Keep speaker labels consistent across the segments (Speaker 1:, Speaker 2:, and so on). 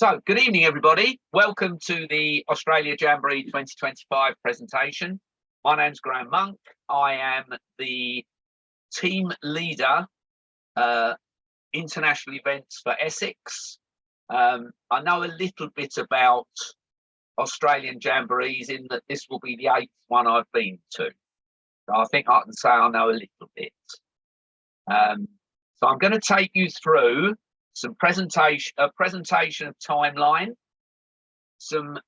Speaker 1: So, good evening, everybody. Welcome to the Australia Jamboree 2025 presentation. My name's Graham Monk. I am the team leader, international events for Essex. I know a little bit about Australian Jamborees in that this will be the 8th one I've been to. So I think I can say I know a little bit. So I'm going to take you through a presentation of timeline, some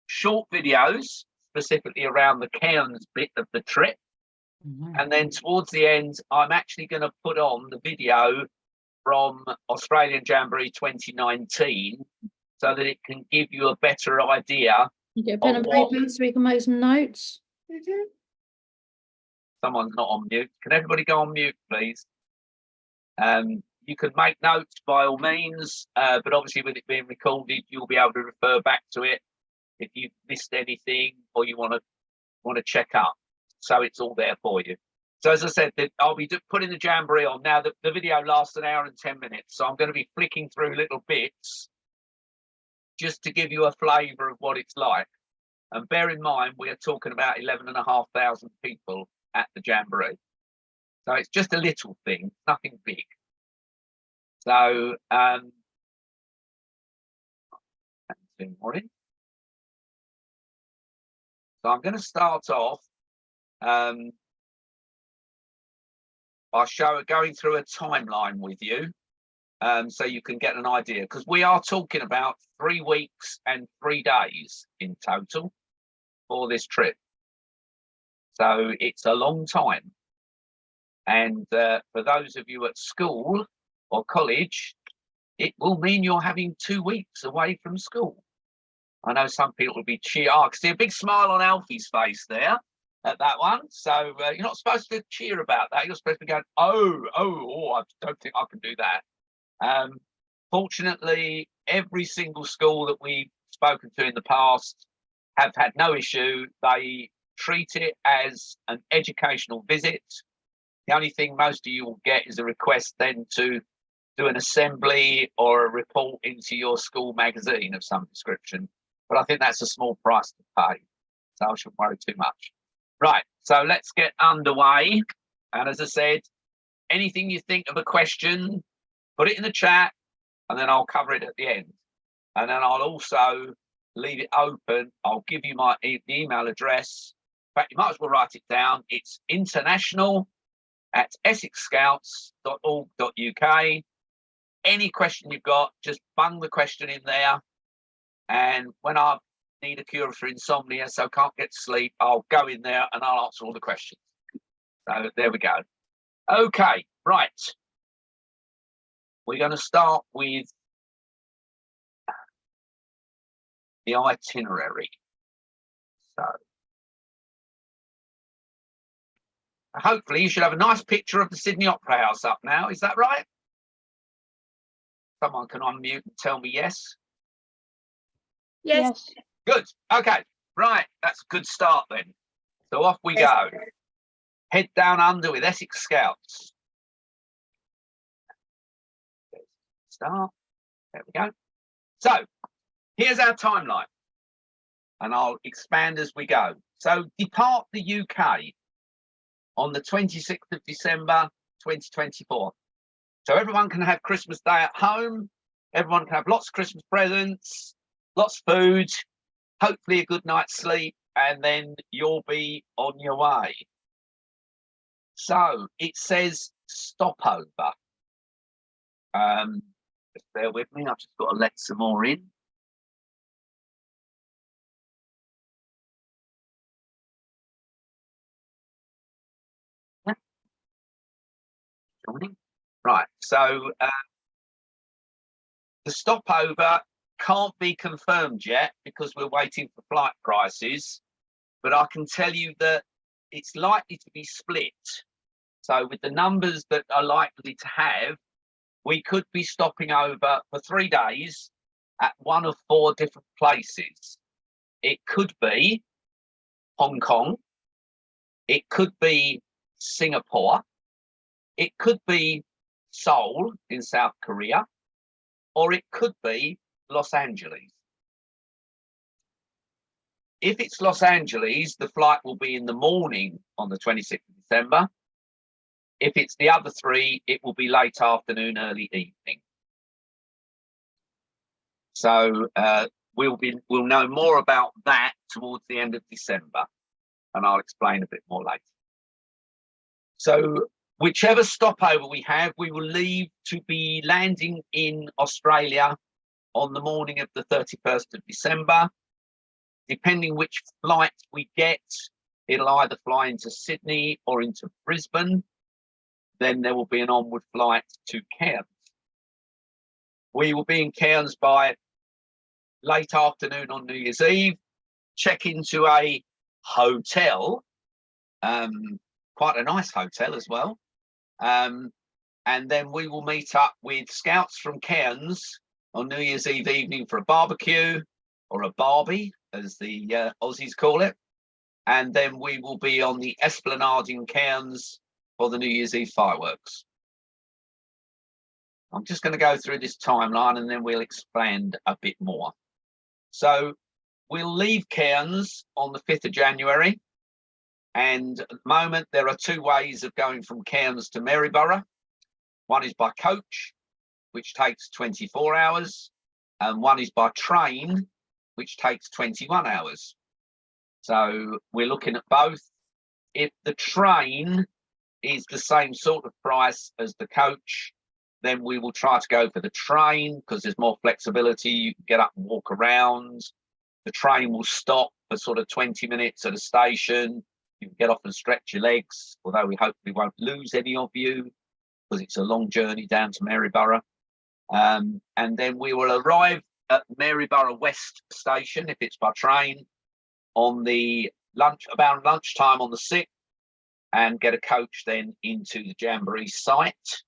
Speaker 1: short videos specifically around the Cairns bit of the trip, and then towards the end I'm actually going to put on the video from Australian Jamboree 2019 so that it can give you a better idea.
Speaker 2: You get a pen and paper so we can make some notes.
Speaker 1: Someone's not on mute. Can everybody go on mute, please? You can make notes by all means, but obviously with it being recorded, you'll be able to refer back to it if you've missed anything or you want to check up. So it's all there for you. So as I said, I'll be putting the Jamboree on. Now, the video lasts an hour and 10 minutes, so I'm going to be flicking through little bits just to give you a flavour of what it's like. And bear in mind, we are talking about 11,500 people at the Jamboree. So it's just a little thing, nothing big. So, so I'm going to start off by going through a timeline with you, so you can get an idea, because we are talking about 3 weeks and 3 days in total for this trip. So it's a long time. And for those of you at school or college, it will mean you're having 2 weeks away from school. I know some people will be cheering. I can see a big smile on Alfie's face there at that one. So you're not supposed to cheer about that. You're supposed to be going, oh, I don't think I can do that. Fortunately, every single school that we've spoken to in the past have had no issue. They treat it as an educational visit. The only thing most of you will get is a request then to do an assembly or a report into your school magazine of some description. But I think that's a small price to pay, so I shouldn't worry too much. Right, so let's get underway. And as I said, anything you think of a question, put it in the chat, and then I'll cover it at the end. And then I'll also leave it open. I'll give you my email address. In fact, you might as well write it down. It's international@essexscouts.org.uk. Any question you've got, just bung the question in there. And when I need a cure for insomnia, so can't get to sleep, I'll go in there and I'll answer all the questions. So there we go. Okay, right. We're going to start with the itinerary. So hopefully you should have a nice picture of the Sydney Opera House up now. Is that right? Someone can unmute and tell me yes.
Speaker 2: Yes.
Speaker 1: Good. Okay. Right. That's a good start then. So off we go. Head down under with Essex Scouts. Start. There we go. So here's our timeline. And I'll expand as we go. So depart the UK on the 26th of December, 2024. So everyone can have Christmas Day at home. Everyone can have lots of Christmas presents, lots of food, hopefully a good night's sleep, and then you'll be on your way. So it says stopover. Just bear with me. I've just got to let some more in. Right, so the stopover can't be confirmed yet because we're waiting for flight prices, but I can tell you that it's likely to be split. So with the numbers that are likely to have, we could be stopping over for 3 days at 1 of 4 different places. It could be Hong Kong, it could be Singapore, it could be Seoul in South Korea, or it could be Los Angeles. If it's Los Angeles, the flight will be in the morning on the 26th of December. If it's the other three, it will be late afternoon, early evening. So we'll know more about that towards the end of December, and I'll explain a bit more later. So whichever stopover we have, we will leave to be landing in Australia on the morning of the 31st of December. Depending which flight we get, it'll either fly into Sydney or into Brisbane. Then there will be an onward flight to Cairns. We will be in Cairns by late afternoon on New Year's Eve, check into a hotel, quite a nice hotel as well. And then we will meet up with Scouts from Cairns on New Year's Eve evening for a barbecue, or a barbie, as the Aussies call it. And then we will be on the Esplanade in Cairns for the New Year's Eve fireworks. I'm just going to go through this timeline and then we'll expand a bit more. So we'll leave Cairns on the 5th of January. And at the moment, there are two ways of going from Cairns to Maryborough. One is by coach, which takes 24 hours. And one is by train, which takes 21 hours. So we're looking at both. If the train is the same sort of price as the coach, then we will try to go for the train because there's more flexibility. You can get up and walk around. The train will stop for sort of 20 minutes at a station. You can get off and stretch your legs, although we hopefully won't lose any of you because it's a long journey down to Maryborough. And then we will arrive at Maryborough West Station, if it's by train, on the about lunchtime on the 6th, and get a coach then into the Jamboree site,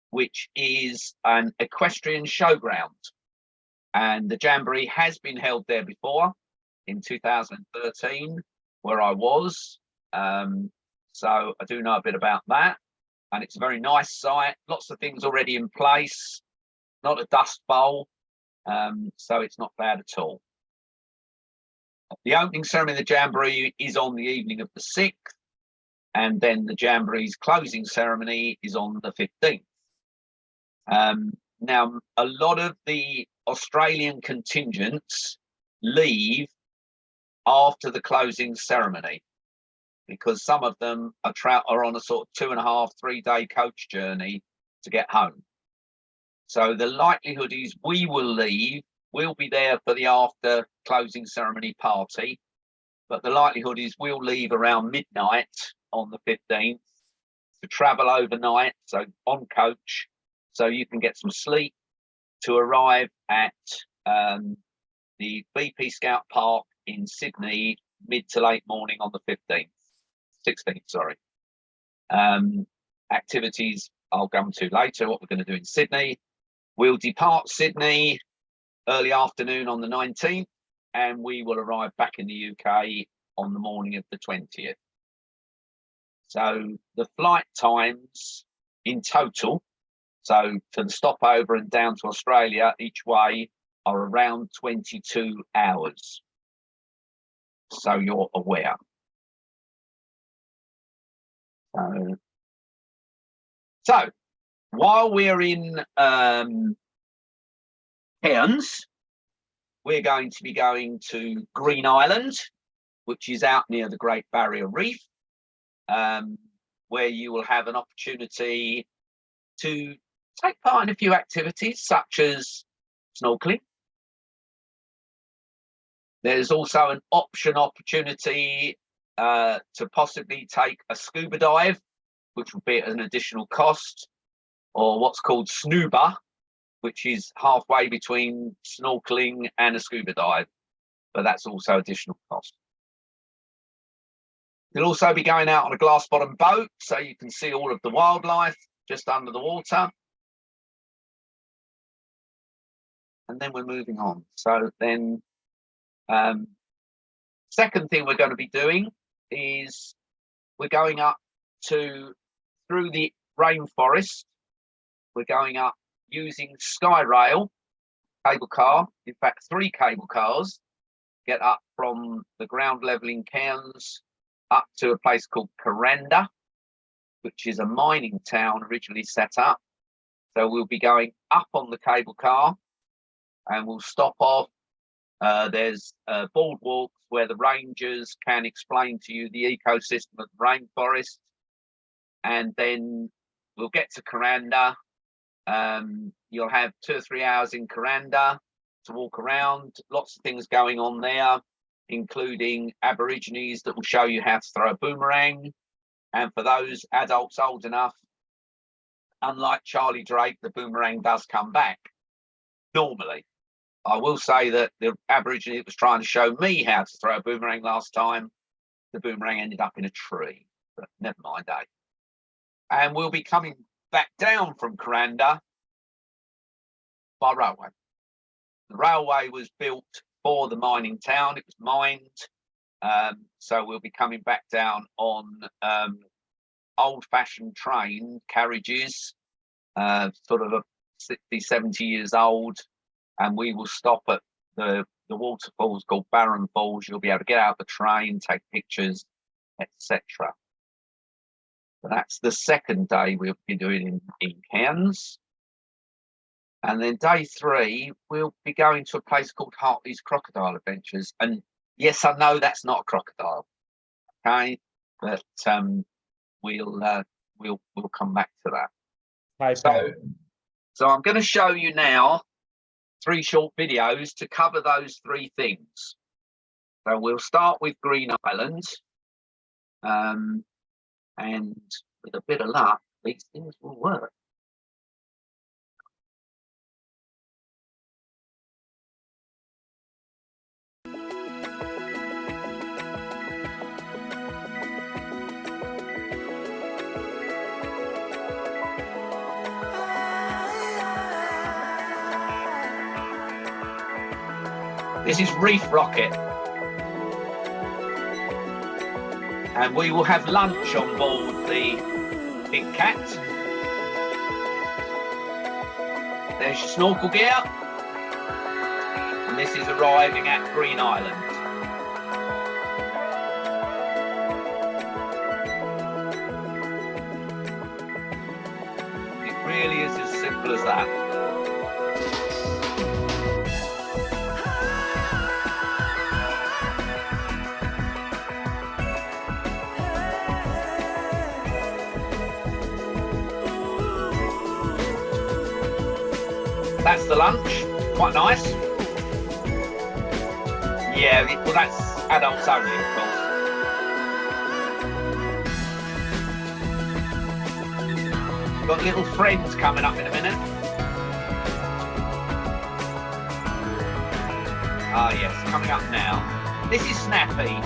Speaker 1: which is an equestrian showground. And the Jamboree has been held there before in 2013, where I was. So I do know a bit about that. And it's a very nice site, lots of things already in place, not a dust bowl. So it's not bad at all. The opening ceremony of the Jamboree is on the evening of the 6th, and then the Jamboree's closing ceremony is on the 15th. Now, a lot of the Australian contingents leave after the closing ceremony because some of them are on a sort of 2.5, 3 day coach journey to get home. So the likelihood is we will leave. We'll be there for the after closing ceremony party, but the likelihood is we'll leave around midnight on the 15th to travel overnight, so on coach, so you can get some sleep to arrive at the BP Scout Park in Sydney mid to late morning on the 16th, sorry. Activities I'll come to later, what we're going to do in Sydney. We'll depart Sydney early afternoon on the 19th, and we will arrive back in the UK on the morning of the 20th. So the flight times in total, so to the stopover and down to Australia each way, are around 22 hours. So you're aware. So while we're in Cairns, we're going to be going to Green Island, which is out near the Great Barrier Reef, where you will have an opportunity to take part in a few activities such as snorkeling. There's also an opportunity to possibly take a scuba dive, which will be at an additional cost, or what's called snooba, which is halfway between snorkeling and a scuba dive, but that's also additional cost. You'll also be going out on a glass bottom boat, so you can see all of the wildlife just under the water. And then we're moving on. So then, second thing we're going to be doing is we're going up through the rainforest. We're going up using Sky Rail cable car, in fact 3 cable cars, get up from the ground level in Cairns up to a place called Coranda, which is a mining town originally set up. So we'll be going up on the cable car and we'll stop off. There's boardwalks where the rangers can explain to you the ecosystem of the rainforest. And then we'll get to Coranda. You'll have 2 or 3 hours in Coranda to walk around. Lots of things going on there, including Aborigines that will show you how to throw a boomerang. And for those adults old enough, unlike Charlie Drake, the boomerang does come back normally. I will say that the Aborigine that was trying to show me how to throw a boomerang last time, the boomerang ended up in a tree, but never mind, eh? And we'll be coming back down from Coranda by railway. The railway was built for the mining town. It was mined. So we'll be coming back down on old-fashioned train carriages, sort of 60, 70 years old. And we will stop at the waterfalls called Barron Falls. You'll be able to get out of the train, take pictures, etc. So that's the second day we'll be doing in Cairns. And then day 3, we'll be going to a place called Hartley's Crocodile Adventures. And yes, I know that's not a crocodile, okay? But we'll come back to that. So I'm going to show you now 3 short videos to cover those 3 things. So we'll start with Green Island, and with a bit of luck, these things will work. This is Reef Rocket. And we will have lunch on board the Big Cat. There's your snorkel gear. And this is arriving at Green Island. It really is as simple as that. That's the lunch, quite nice. Yeah, well that's adults only, of course. We've got little friends coming up in a minute. Ah yes, coming up now. This is Snappy.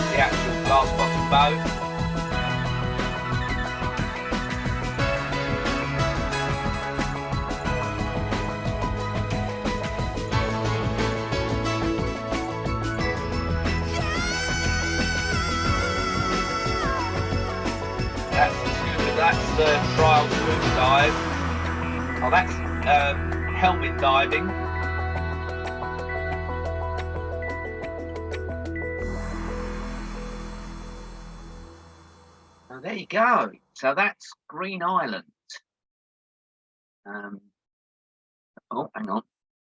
Speaker 1: The actual glass bottom boat. That's the trial scuba dive. Oh, that's helmet diving. There you go. So that's Green Island. Oh, hang on.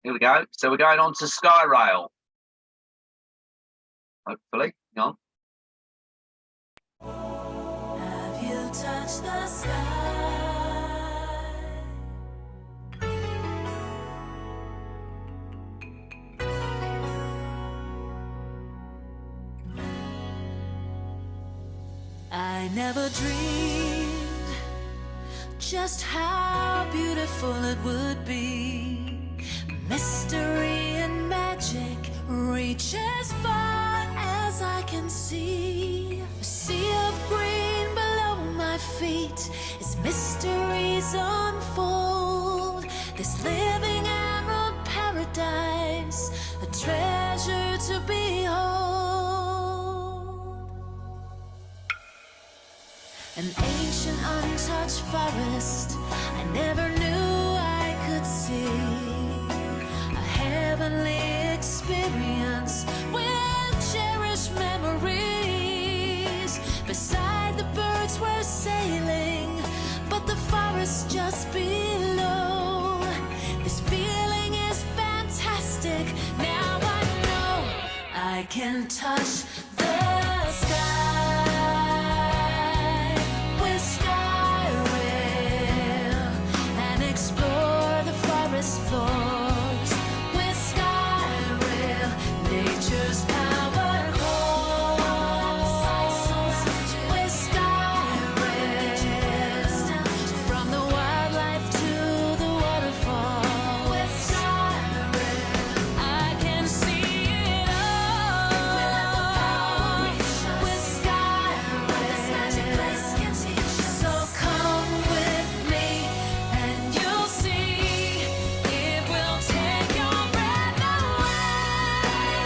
Speaker 1: Here we go. So we're going on to Skyrail. Hopefully. Hang on.
Speaker 3: Have you touched the sky? I never dreamed just how beautiful it would be. Mystery and magic reach as far as I can see. A sea of green below my feet as mysteries unfold. This living emerald paradise, a treasure to behold. An ancient untouched forest I never knew I could see. A heavenly experience with cherished memories. Beside the birds were sailing, but the forest just below. This feeling is fantastic. Now I know I can touch the sky with Skyrail and explore the forest floors with Skyrail. Nature's power calls with Skyrail. From the wildlife to the waterfall with Skyrail. I can see it all with Skyrail. So come with me and you'll see it will take your breath away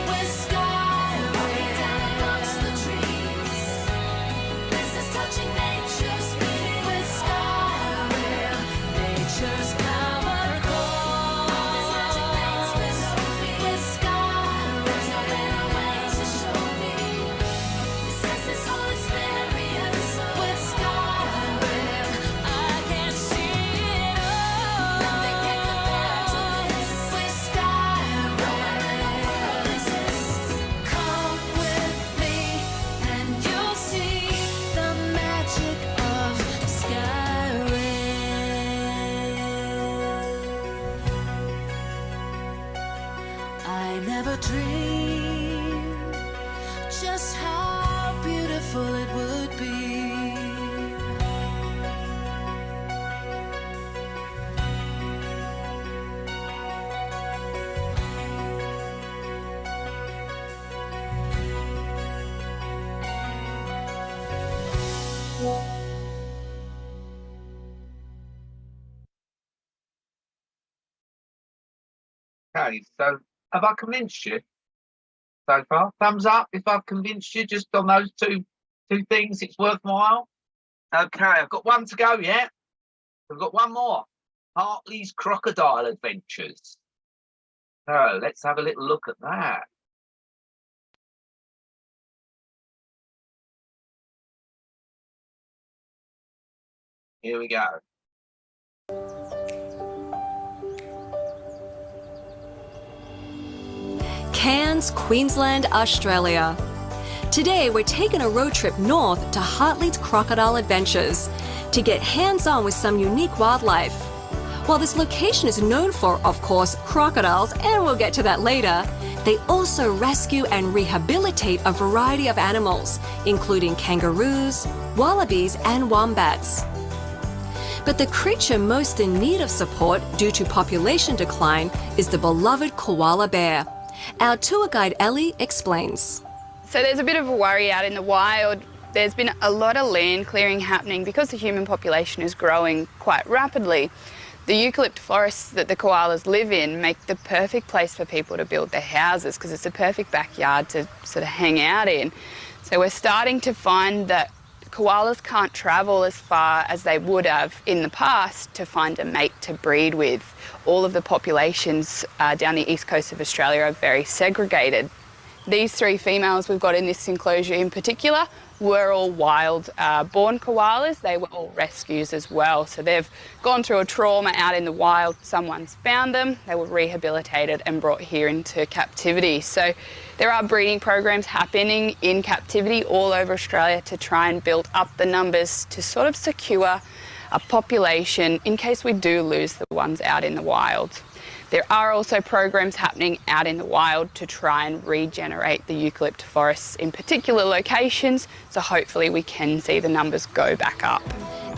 Speaker 3: with Skyrail. Amongst the trees, this is touching nature's speed with Skyrail. Nature's power calls with Skyrail. There's no better way to show me. This senses whole experience with Skyrail. I can see it all. Nothing can compare to this with Skyrail. Come with me and you'll see the magic of Skyrail. I never dreamed just how beautiful it would be.
Speaker 1: Okay, so have I convinced you so far? Thumbs up if I've convinced you just on those two things. It's worthwhile. Okay, I've got one to go yet. I've got one more. Hartley's Crocodile Adventures. So let's have a little look at that. Here we go.
Speaker 4: Cairns, Queensland, Australia. Today we're taking a road trip north to Hartley's Crocodile Adventures to get hands-on with some unique wildlife. While this location is known for, of course, crocodiles, and we'll get to that later, they also rescue and rehabilitate a variety of animals, including kangaroos, wallabies, and wombats. But the creature most in need of support due to population decline is the beloved koala bear. Our tour guide Ellie explains.
Speaker 5: So there's a bit of a worry out in the wild. There's been a lot of land clearing happening because the human population is growing quite rapidly. The eucalypt forests that the koalas live in make the perfect place for people to build their houses because it's a perfect backyard to sort of hang out in. So we're starting to find that koalas can't travel as far as they would have in the past to find a mate to breed with. All of the populations down the east coast of Australia are very segregated. These three females we've got in this enclosure in particular were all wild-born koalas. They were all rescues as well. So they've gone through a trauma out in the wild. Someone's found them, they were rehabilitated and brought here into captivity. So there are breeding programs happening in captivity all over Australia to try and build up the numbers to sort of secure a population in case we do lose the ones out in the wild. There are also programs happening out in the wild to try and regenerate the eucalypt forests in particular locations, so hopefully we can see the numbers go back up.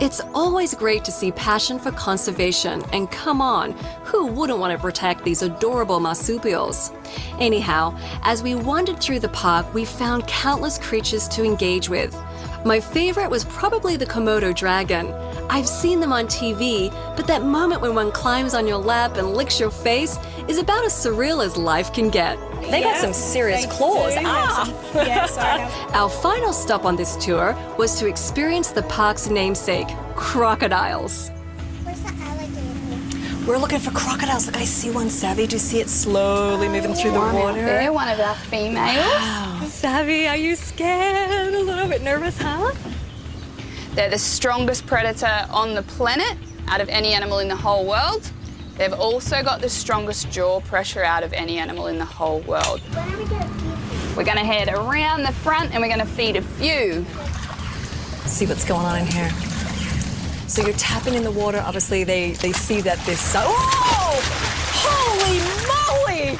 Speaker 4: It's always great to see passion for conservation, and come on, who wouldn't want to protect these adorable marsupials? Anyhow, as we wandered through the park, we found countless creatures to engage with. My favorite was probably the Komodo dragon. I've seen them on TV, but that moment when one climbs on your lap and licks your face is about as surreal as life can get.
Speaker 6: They got some serious claws.
Speaker 7: Yes, I have.
Speaker 4: Our final stop on this tour was to experience the park's namesake, crocodiles.
Speaker 7: Where's the alligator?
Speaker 6: We're looking for crocodiles. Look, I see one, Savvy. Do you see it slowly moving through the water?
Speaker 5: They're one of our females.
Speaker 6: Wow. Savvy, are you scared? A little bit nervous, huh?
Speaker 5: They're the strongest predator on the planet out of any animal in the whole world. They've also got the strongest jaw pressure out of any animal in the whole world.
Speaker 7: When are we gonna feed
Speaker 5: We're going to head around the front and we're going to feed a few.
Speaker 6: See what's going on in here. So you're tapping in the water. Obviously, they see that this... Oh! Holy moly!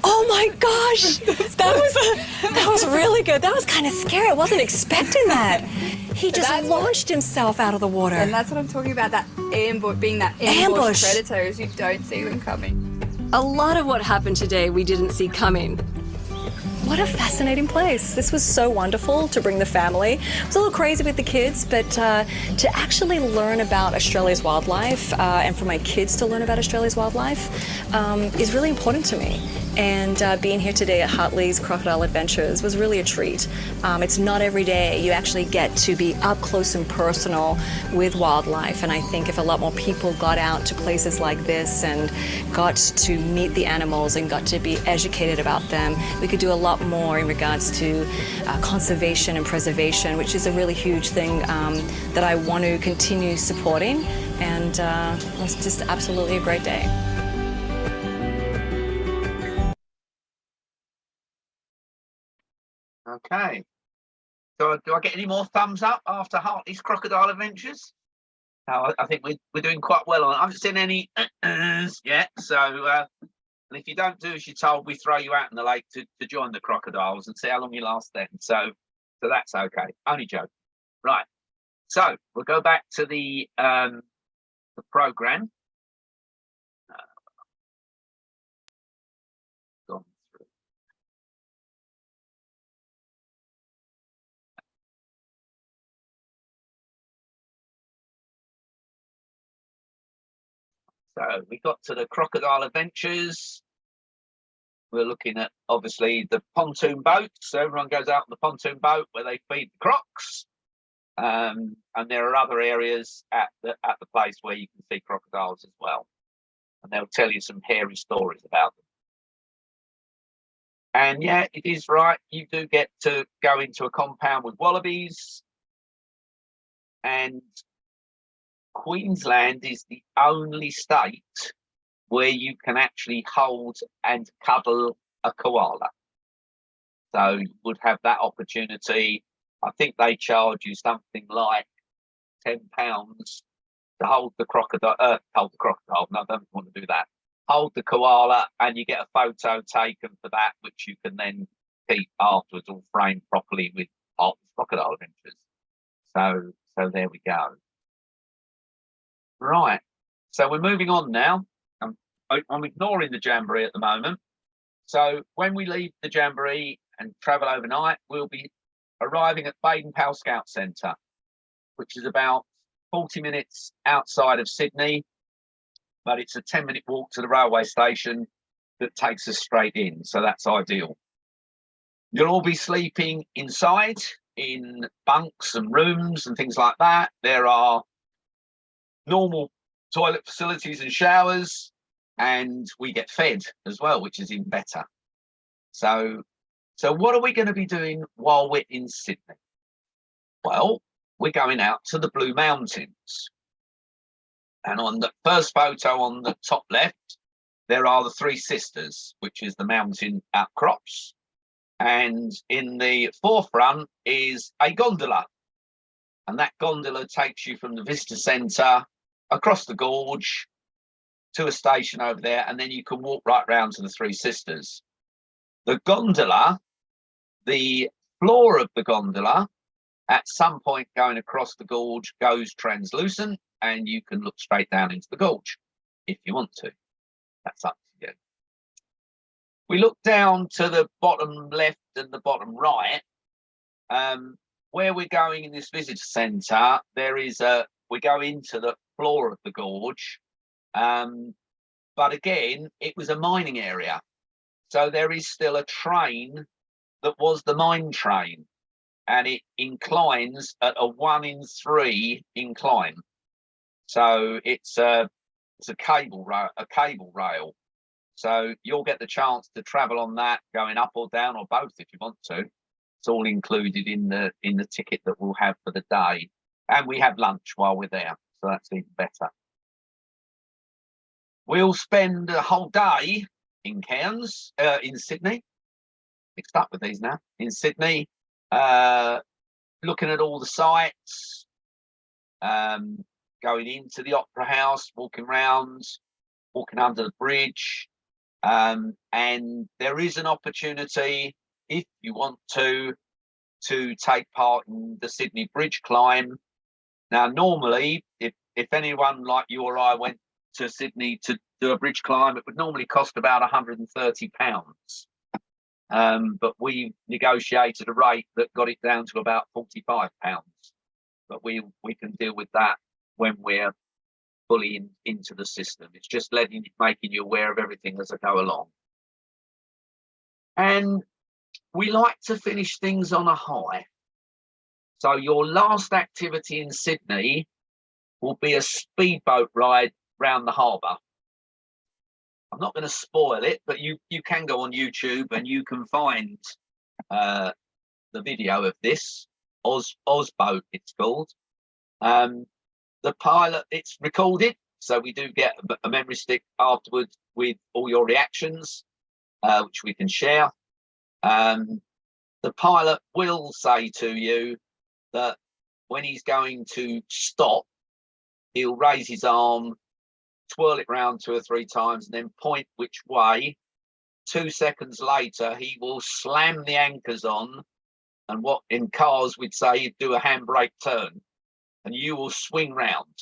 Speaker 6: Oh my gosh! That was really good. That was kind of scary. I wasn't expecting that. He just launched himself out of the water.
Speaker 5: And that's what I'm talking about, that ambush, being that ambush predator, is you don't see them coming.
Speaker 4: A lot of what happened today we didn't see coming.
Speaker 6: What a fascinating place. This was so wonderful to bring the family. It was a little crazy with the kids, but to actually learn about Australia's wildlife and for my kids to learn about Australia's wildlife is really important to me. And being here today at Hartley's Crocodile Adventures was really a treat. It's not every day you actually get to be up close and personal with wildlife, and I think if a lot more people got out to places like this and got to meet the animals and got to be educated about them, we could do a lot more in regards to conservation and preservation, which is a really huge thing that I want to continue supporting, and it was just absolutely a great day.
Speaker 1: Okay. So do I get any more thumbs up after Hartley's Crocodile Adventures? No, I think we're doing quite well on it. I haven't seen any yet. So and if you don't do as you're told, we throw you out in the lake to join the crocodiles and see how long you last then. So that's okay. Only joke. Right. So we'll go back to the program. Gone through. So we got to the Crocodile Adventures. We're looking at, obviously, the pontoon boat. So everyone goes out on the pontoon boat where they feed the crocs. And there are other areas at the place where you can see crocodiles as well. And they'll tell you some hairy stories about them. And yeah, it is right. You do get to go into a compound with wallabies. And Queensland is the only state where you can actually hold and cuddle a koala. So you would have that opportunity. I think they charge you something like £10 to hold the crocodile. No, I don't want to do that. Hold the koala, and you get a photo taken for that, which you can then keep afterwards, all framed properly with Hartley's Crocodile Adventures. So there we go. Right. So we're moving on now. I'm ignoring the Jamboree at the moment. So when we leave the Jamboree and travel overnight, we'll be arriving at Baden Powell Scout Centre, which is about 40 minutes outside of Sydney, but it's a 10-minute walk to the railway station that takes us straight in. So that's ideal. You'll all be sleeping inside in bunks and rooms and things like that. There are normal toilet facilities and showers, and we get fed as well, which is even better. So what are we going to be doing while we're in Sydney? Well, we're going out to the Blue Mountains. And on the first photo on the top left, there are the Three Sisters, which is the mountain outcrops. And in the forefront is a gondola. And that gondola takes you from the visitor centre across the gorge to a station over there, and then you can walk right round to the Three Sisters. The gondola, the floor of the gondola, at some point going across the gorge goes translucent, and you can look straight down into the gorge if you want to. That's up to you. We look down to the bottom left and the bottom right. where we're going in this visitor centre, we go into the floor of the gorge. But again, it was a mining area. So there is still a train that was the mine train, and it inclines at a 1 in 3 incline. So it's a cable rail. So you'll get the chance to travel on that, going up or down or both if you want to. It's all included in the ticket that we'll have for the day, and we have lunch while we're there, so that's even better. We'll spend a whole day in Cairns, in Sydney. Mixed up with these now. In Sydney, looking at all the sites, going into the Opera House, walking around, walking under the bridge, and there is an opportunity, if you want to take part in the Sydney Bridge climb. Now, normally, if anyone like you or I went to Sydney to do a bridge climb, it would normally cost about £130. But we negotiated a rate that got it down to about £45. But we can deal with that when we're fully into the system. It's just making you aware of everything as I go along. And we like to finish things on a high. So your last activity in Sydney will be a speedboat ride round the harbour. I'm not going to spoil it, but you can go on YouTube and you can find the video of this. Ozboat, it's called. The pilot, it's recorded, so we do get a memory stick afterwards with all your reactions, which we can share. The pilot will say to you that when he's going to stop, he'll raise his arm, twirl it round 2 or 3 times, and then point which way. 2 seconds later, he will slam the anchors on, and what in cars we'd say, he'd do a handbrake turn, and you will swing round.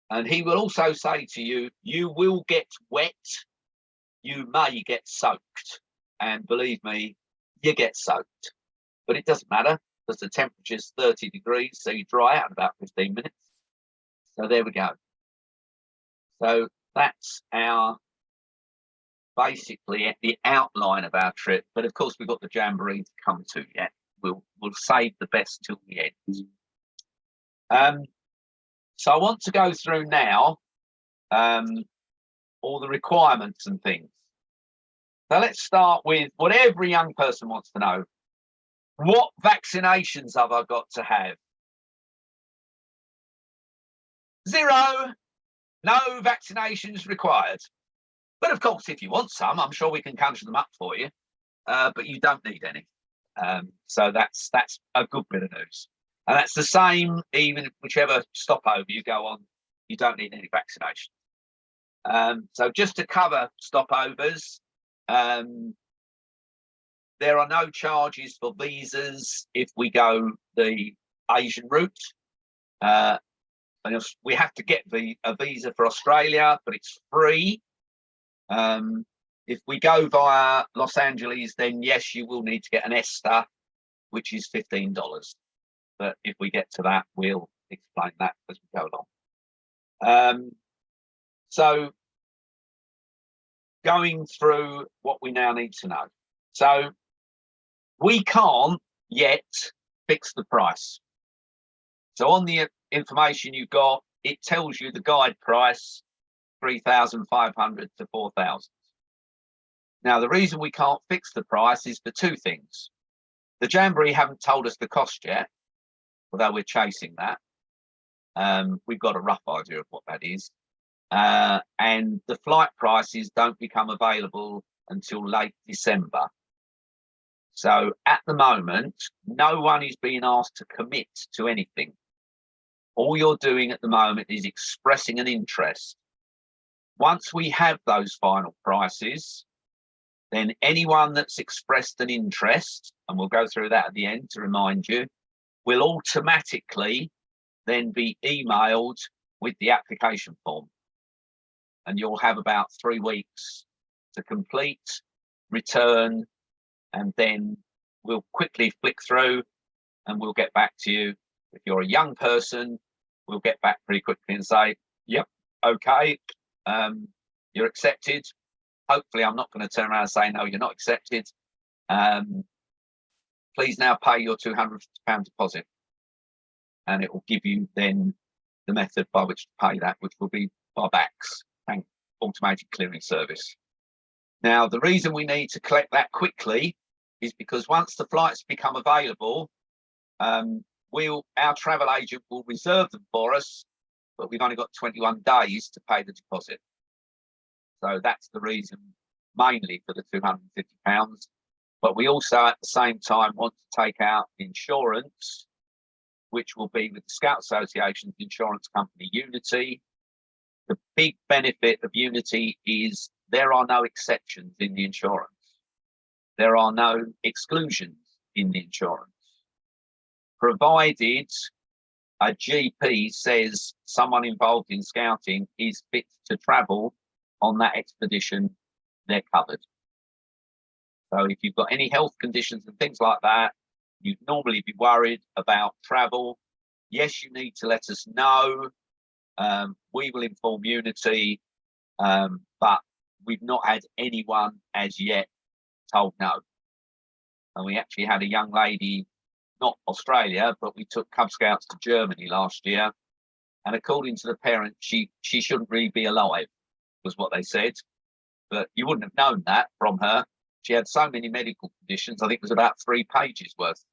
Speaker 1: And he will also say to you, you will get wet, you may get soaked. And believe me, you get soaked. But it doesn't matter, because the temperature's 30 degrees, so you dry out in about 15 minutes. So there we go. So that's basically the outline of our trip. But of course, we've got the Jamboree to come to yet. We'll save the best till the end. So I want to go through now all the requirements and things. So let's start with what every young person wants to know. What vaccinations have I got to have? 0. No vaccinations required. But of course, if you want some, I'm sure we can conjure them up for you. But you don't need any. So that's a good bit of news. And that's the same, even whichever stopover you go on, you don't need any vaccination. So just to cover stopovers, there are no charges for visas if we go the Asian route. And we have to get a visa for Australia, but it's free. If we go via Los Angeles, then yes, you will need to get an ESTA, which is $15. But if we get to that, we'll explain that as we go along. So going through what we now need to know. So we can't yet fix the price. So on the information you've got, it tells you the guide price, 3,500 to 4,000. Now, the reason we can't fix the price is for 2 things. The Jamboree haven't told us the cost yet, although we're chasing that. We've got a rough idea of what that is. And the flight prices don't become available until late December. So at the moment, no one is being asked to commit to anything. All you're doing at the moment is expressing an interest. Once we have those final prices, then anyone that's expressed an interest, and we'll go through that at the end to remind you, will automatically then be emailed with the application form. And you'll have about 3 weeks to complete, return, and then we'll quickly flick through. and we'll get back to you. If you're a young person, we'll get back pretty quickly and say, yep, okay, you're accepted. Hopefully I'm not going to turn around and say, no, you're not accepted. Please now pay your £250 deposit. And it will give you then the method by which to pay that, which will be by VAX, automated clearing service. Now, the reason we need to collect that quickly is because once the flights become available, our travel agent will reserve them for us, but we've only got 21 days to pay the deposit. So that's the reason mainly for the £250. But we also at the same time want to take out insurance, which will be with the Scout Association's insurance company, Unity. The big benefit of Unity is there are no exceptions in the insurance. There are no exclusions in the insurance. Provided a GP says someone involved in scouting is fit to travel on that expedition, they're covered. So if you've got any health conditions and things like that, you'd normally be worried about travel. Yes, you need to let us know. We will inform Unity, but we've not had anyone as yet told no. And we actually had a young lady, not Australia, but we took Cub Scouts to Germany last year. And according to the parents, she shouldn't really be alive, was what they said. But you wouldn't have known that from her. She had so many medical conditions, I think it was about 3 pages worth.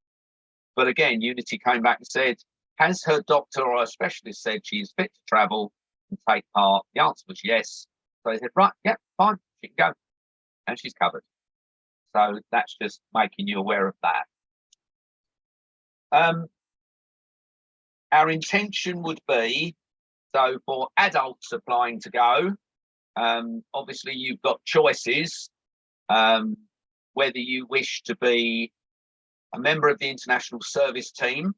Speaker 1: But again, Unity came back and said, has her doctor or her specialist said she is fit to travel and take part? The answer was yes. So they said, right, yeah, fine, she can go. And she's covered. So that's just making you aware of that. Our intention would be, so for adults applying to go, obviously you've got choices, whether you wish to be a member of the international service team,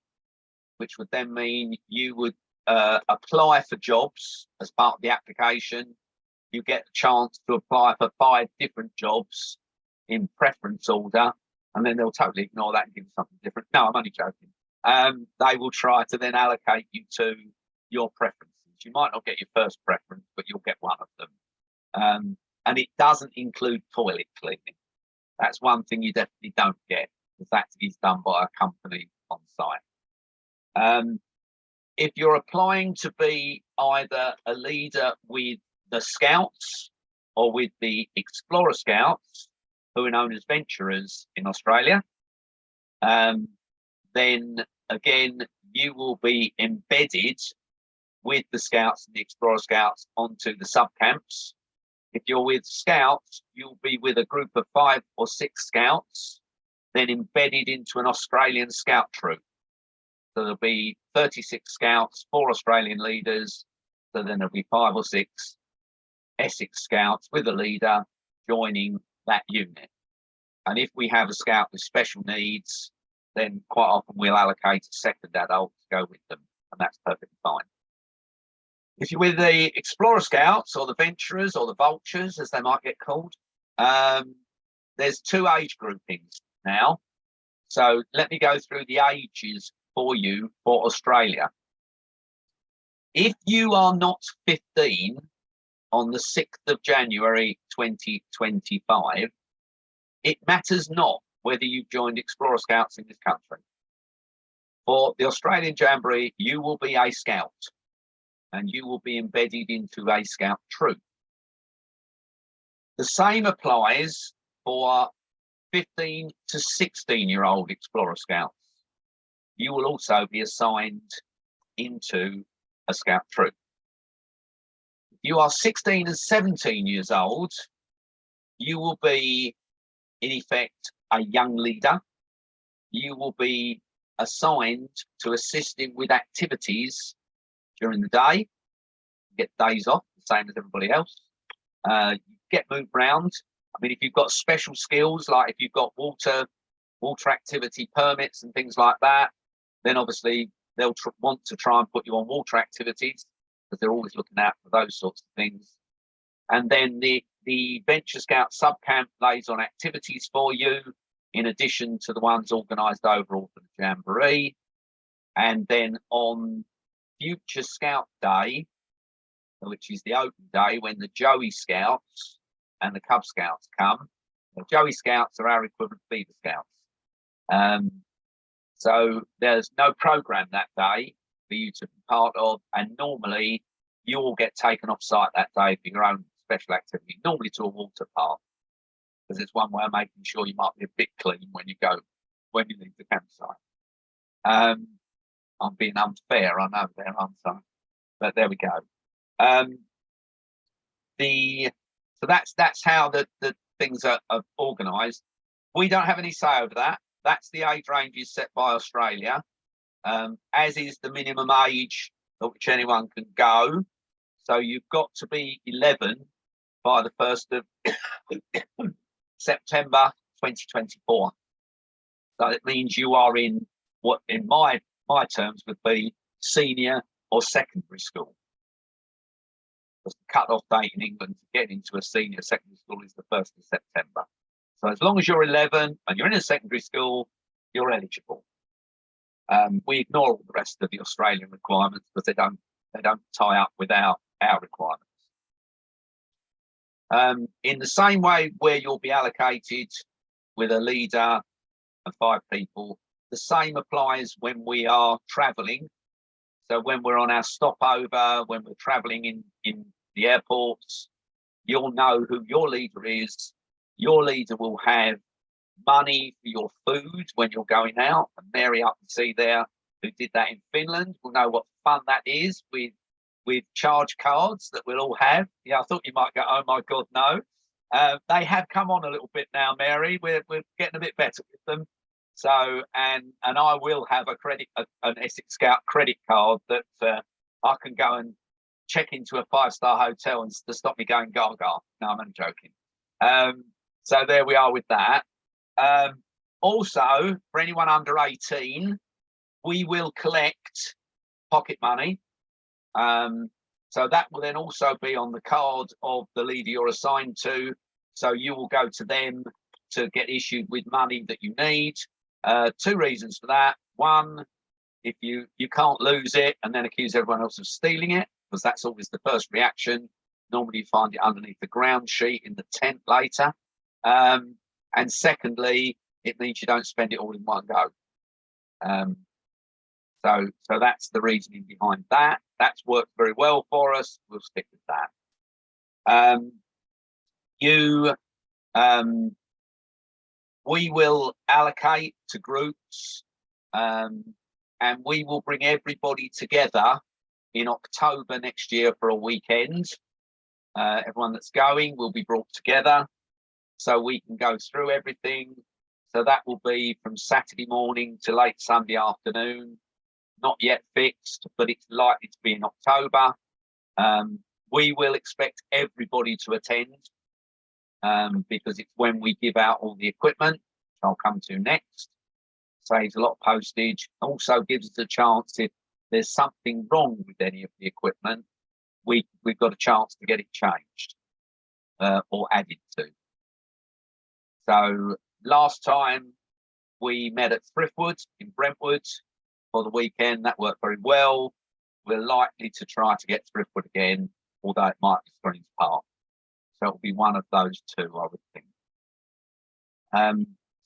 Speaker 1: which would then mean you would apply for jobs as part of the application. You get a chance to apply for 5 different jobs in preference order, and then they'll totally ignore that and give you something different. No, I'm only joking. They will try to then allocate you to your preferences. You might not get your first preference, but you'll get one of them. And it doesn't include toilet cleaning. That's one thing you definitely don't get, because that is done by a company on site. If you're applying to be either a leader with the Scouts or with the Explorer Scouts, who are known as venturers in Australia, then again, you will be embedded with the Scouts and the Explorer Scouts onto the sub-camps. If you're with Scouts, you'll be with a group of 5 or 6 Scouts, then embedded into an Australian Scout troop. So there'll be 36 Scouts, 4 Australian leaders. So then there'll be 5 or 6 Essex Scouts with a leader joining that unit. And if we have a Scout with special needs, then quite often we'll allocate a second adult to go with them, and that's perfectly fine. If you're with the Explorer Scouts or the Venturers or the Vultures, as they might get called, there's 2 age groupings now. So let me go through the ages for you for Australia. If you are not 15 on the 6th of January 2025, it matters not whether you've joined Explorer Scouts in this country. For the Australian Jamboree, you will be a Scout and you will be embedded into a Scout troop. The same applies for 15 to 16-year-old Explorer Scouts. You will also be assigned into a Scout troop. If you are 16 and 17 years old, you will be, in effect, a young leader. You will be assigned to assisting with activities during the day. You get days off, the same as everybody else. You get moved around. I mean, if you've got special skills, like if you've got water activity permits and things like that, then obviously they'll want to try and put you on water activities, because they're always looking out for those sorts of things. And then the Venture Scout subcamp lays on activities for you. in addition to the ones organised overall for the Jamboree. And then on Future Scout Day, which is the open day when the Joey Scouts and the Cub Scouts come. The Joey Scouts are our equivalent Feeder Scouts. So there's no program that day for you to be part of, and normally you will get taken off site that day for your own special activity, normally to a water park, because it's one way of making sure you might be a bit clean when you leave the campsite. I'm being unfair, I know there, aren't I? But there we go. So that's how the things are organised. We don't have any say over that. That's the age ranges set by Australia, as is the minimum age at which anyone can go. So you've got to be 11 by the 1st of September 2024. So it means you are in what, in my terms, would be senior or secondary school. Because the cut-off date in England to get into a senior secondary school is the 1st of September. So as long as you're 11 and you're in a secondary school, you're eligible. We ignore all the rest of the Australian requirements because they don't tie up with our requirements. In the same way where you'll be allocated with a leader and 5 people, the same applies when we are travelling. So when we're on our stopover, when we're travelling in the airports, you'll know who your leader is. Your leader will have money for your food when you're going out. And Mary up and see there, who did that in Finland, will know what fun that is with charge cards that we'll all have. Yeah, I thought you might go, oh my God, no. They have come on a little bit now, Mary. We're getting a bit better with them. So, and I will have an Essex Scout credit card that I can go and check into a 5-star hotel and to stop me going gaga. No, I'm only joking. So there we are with that. Also, for anyone under 18, we will collect pocket money. So that will then also be on the card of the leader you're assigned to. So you will go to them to get issued with money that you need. 2 reasons for that. One, if you can't lose it and then accuse everyone else of stealing it, because that's always the first reaction. Normally you find it underneath the ground sheet in the tent later. And secondly, it means you don't spend it all in one go. So that's the reasoning behind that. That's worked very well for us. We'll stick with that. We will allocate to groups, and we will bring everybody together in October next year for a weekend. Everyone that's going will be brought together so we can go through everything. So that will be from Saturday morning to late Sunday afternoon. Not yet fixed, but it's likely to be in October. We will expect everybody to attend because it's when we give out all the equipment, which I'll come to next. Saves a lot of postage. Also gives us a chance, if there's something wrong with any of the equipment, we've got a chance to get it changed or added to. So last time we met at Thriftwood in Brentwood for the weekend. That worked very well. We're likely to try to get Thriftwood again, although it might be Springs Park. So it'll be one of those 2, I would think.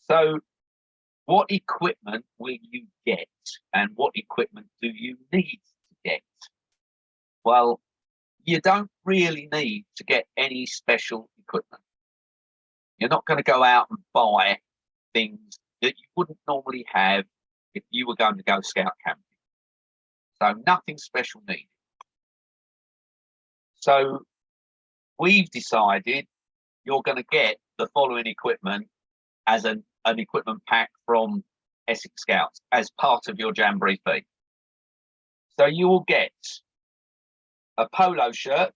Speaker 1: So what equipment will you get, and what equipment do you need to get? Well, you don't really need to get any special equipment. You're not going to go out and buy things that you wouldn't normally have if you were going to go scout camping. So nothing special needed. So we've decided you're going to get the following equipment as an equipment pack from Essex Scouts as part of your Jamboree fee. So you will get a polo shirt,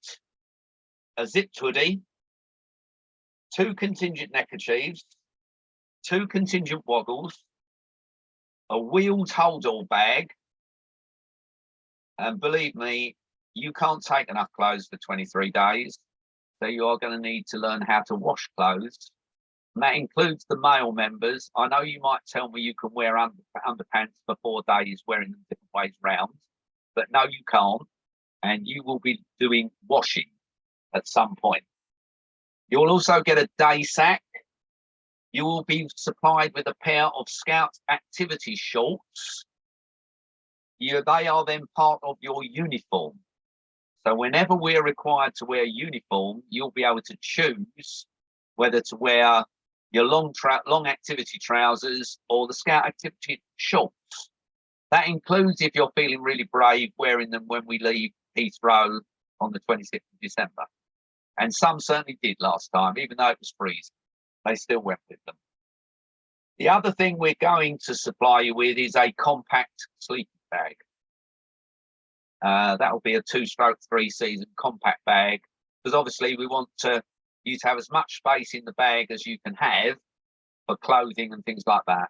Speaker 1: a zipped hoodie, 2 contingent neckerchiefs, 2 contingent woggles, a wheeled hold-all bag, and believe me, you can't take enough clothes for 23 days, so you are going to need to learn how to wash clothes And that includes the male members. I know you might tell me you can wear underpants for 4 days, wearing them different ways round, but no, you can't. And you will be doing washing at some point. You'll also get a day sack. You will be supplied with a pair of Scout activity shorts. They are then part of your uniform. So whenever we're required to wear uniform, you'll be able to choose whether to wear your long activity trousers or the Scout activity shorts. That includes, if you're feeling really brave, wearing them when we leave Heathrow on the 26th of December. And some certainly did last time, even though it was freezing. They still went with them. The other thing we're going to supply you with is a compact sleeping bag. That will be a 2/3 season compact bag, because obviously we want you to have as much space in the bag as you can have for clothing and things like that.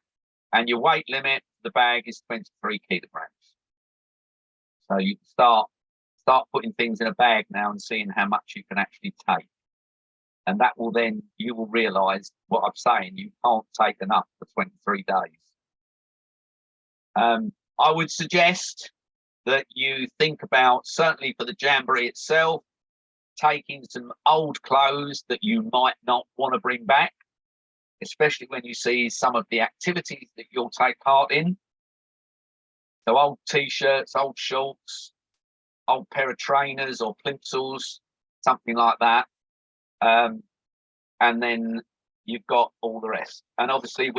Speaker 1: And your weight limit, the bag is 23 kilograms. So you can start putting things in a bag now and seeing how much you can actually take. And that will then, you will realise what I'm saying, you can't take enough for 23 days. I would suggest that you think about, certainly for the Jamboree itself, taking some old clothes that you might not want to bring back, especially when you see some of the activities that you'll take part in. So old T-shirts, old shorts, old pair of trainers or plimsolls, something like that. And then you've got all the rest. And obviously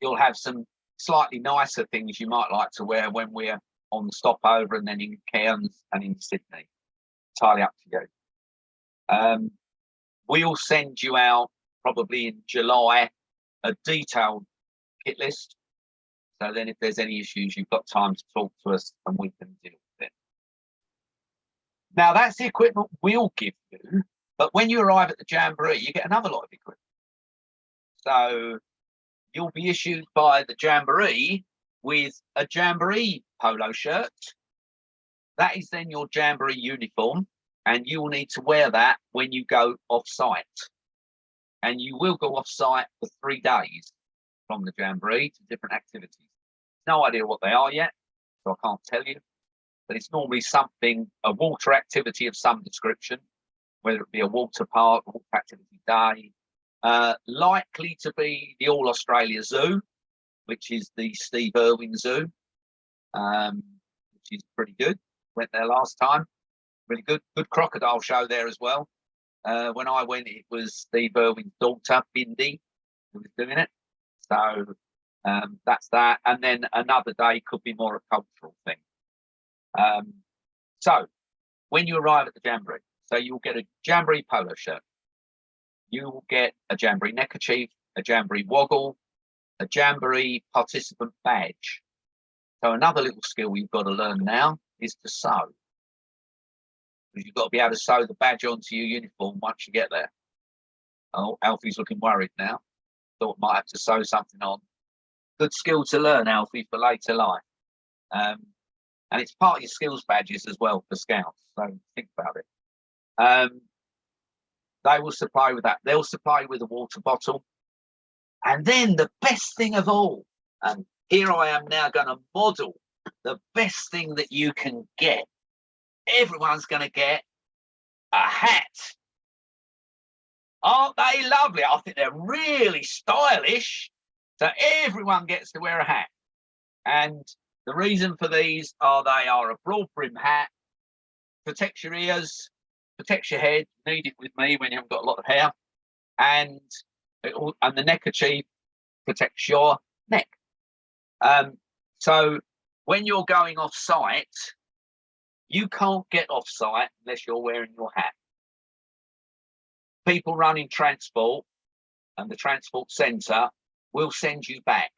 Speaker 1: you'll have some slightly nicer things you might like to wear when we're on the stopover and then in Cairns and in Sydney. Entirely up to you. We'll send you out probably in July a detailed kit list. So then if there's any issues, you've got time to talk to us and we can deal with it. Now that's the equipment we'll give you, but when you arrive at the Jamboree, you get another lot of equipment. So you'll be issued by the Jamboree with a Jamboree polo shirt. That is then your Jamboree uniform, and you will need to wear that when you go off-site. And you will go off-site for 3 days from the Jamboree to different activities. No idea what they are yet, so I can't tell you. But it's normally something, a water activity of some description, whether it be a water park, water activity day, likely to be the All Australia Zoo, which is the Steve Irwin Zoo, which is pretty good. Went there last time, really good crocodile show there as well. When I went, it was Steve Irwin's daughter, Bindi, who was doing it. So that's that. And then another day could be more a cultural thing. So when you arrive at the Jamboree, so you'll get a Jamboree polo shirt. You will get a Jamboree neckerchief, a Jamboree woggle, a Jamboree participant badge. So another little skill you've got to learn now is to sew. Because you've got to be able to sew the badge onto your uniform once you get there. Oh, Alfie's looking worried now. Thought might have to sew something on. Good skill to learn, Alfie, for later life. And it's part of your skills badges as well for Scouts. So think about it. They will supply you with that. They'll supply you with a water bottle. And then the best thing of all, and here I am now going to model the best thing that you can get. Everyone's going to get a hat. Aren't they lovely? I think they're really stylish. So everyone gets to wear a hat. And the reason for these are they are a broad brim hat, protects your ears, protects your head, need it with me when you haven't got a lot of hair, and the neckerchief protects your neck. So when you're going off site, you can't get off site unless you're wearing your hat. People running transport and the transport centre will send you back.